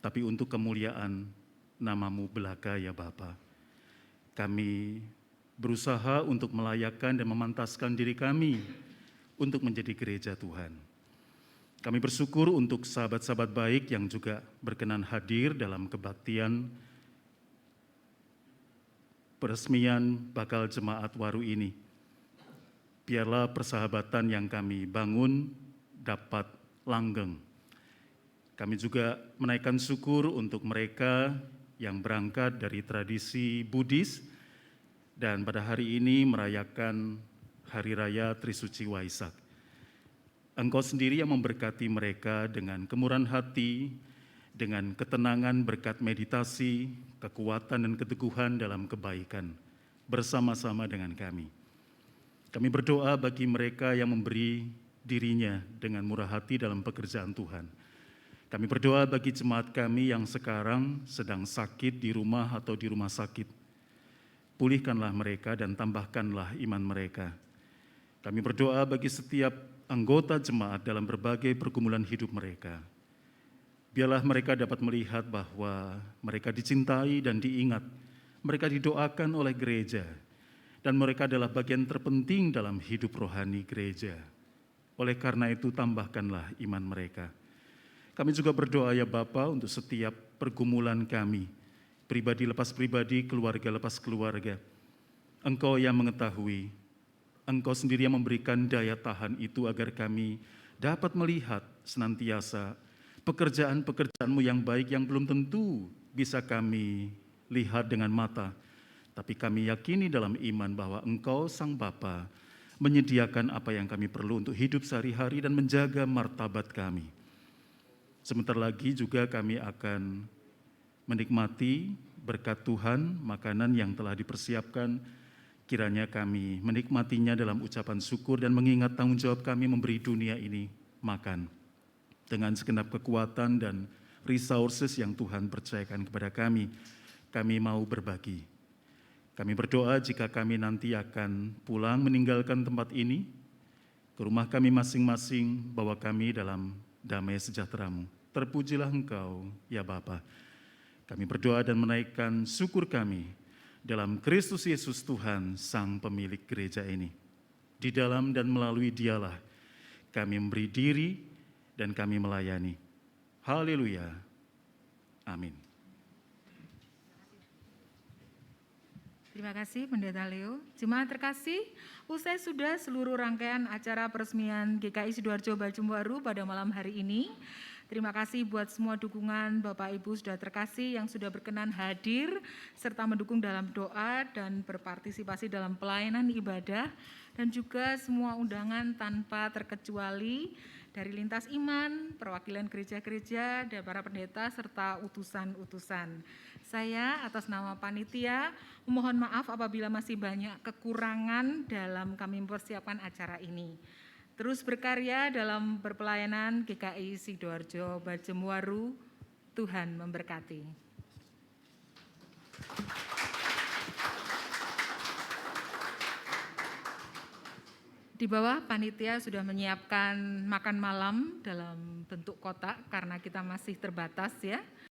tapi untuk kemuliaan nama-Mu belaka ya Bapa. Kami berusaha untuk melayakkan dan memantaskan diri kami untuk menjadi gereja Tuhan. Kami bersyukur untuk sahabat-sahabat baik yang juga berkenan hadir dalam kebaktian peresmian bakal jemaat Waru ini. Biarlah persahabatan yang kami bangun dapat langgeng. Kami juga menaikkan syukur untuk mereka yang berangkat dari tradisi Buddhis dan pada hari ini merayakan Hari Raya Trisuci Waisak. Engkau sendiri yang memberkati mereka dengan kemurahan hati, dengan ketenangan berkat meditasi, kekuatan dan keteguhan dalam kebaikan, bersama-sama dengan kami. Kami berdoa bagi mereka yang memberi dirinya dengan murah hati dalam pekerjaan Tuhan. Kami berdoa bagi jemaat kami yang sekarang sedang sakit di rumah atau di rumah sakit. Pulihkanlah mereka dan tambahkanlah iman mereka. Kami berdoa bagi setiap anggota jemaat dalam berbagai pergumulan hidup mereka. Biarlah mereka dapat melihat bahwa mereka dicintai dan diingat. Mereka didoakan oleh gereja. Dan mereka adalah bagian terpenting dalam hidup rohani gereja. Oleh karena itu tambahkanlah iman mereka. Kami juga berdoa ya Bapa untuk setiap pergumulan kami, pribadi lepas pribadi, keluarga lepas keluarga. Engkau yang mengetahui, Engkau sendiri yang memberikan daya tahan itu agar kami dapat melihat senantiasa pekerjaan-pekerjaan-Mu yang baik yang belum tentu bisa kami lihat dengan mata. Tapi kami yakini dalam iman bahwa Engkau Sang Bapa menyediakan apa yang kami perlu untuk hidup sehari-hari dan menjaga martabat kami. Sebentar lagi juga kami akan menikmati berkat Tuhan, makanan yang telah dipersiapkan. Kiranya kami menikmatinya dalam ucapan syukur dan mengingat tanggung jawab kami memberi dunia ini makan. Dengan segenap kekuatan dan resources yang Tuhan percayakan kepada kami mau berbagi. Kami berdoa jika kami nanti akan pulang meninggalkan tempat ini, ke rumah kami masing-masing, bawa kami dalam damai sejahtera-Mu. Terpujilah Engkau, ya Bapa. Kami berdoa dan menaikkan syukur kami dalam Kristus Yesus Tuhan, Sang Pemilik gereja ini. Di dalam dan melalui Dialah kami memberi diri dan kami melayani. Haleluya. Amin. Terima kasih Pendeta Leo. Jemaat terkasih, usai sudah seluruh rangkaian acara peresmian GKI Sidoarjo Bajemwaru pada malam hari ini. Terima kasih buat semua dukungan Bapak Ibu sudah terkasih yang sudah berkenan hadir serta mendukung dalam doa dan berpartisipasi dalam pelayanan ibadah, dan juga semua undangan tanpa terkecuali dari lintas iman, perwakilan gereja-gereja, dan para pendeta serta utusan-utusan. Saya atas nama panitia memohon maaf apabila masih banyak kekurangan dalam kami mempersiapkan acara ini. Terus berkarya dalam berpelayanan GKI Sidoarjo Bajemwaru. Tuhan memberkati. Di bawah panitia sudah menyiapkan makan malam dalam bentuk kotak karena kita masih terbatas ya.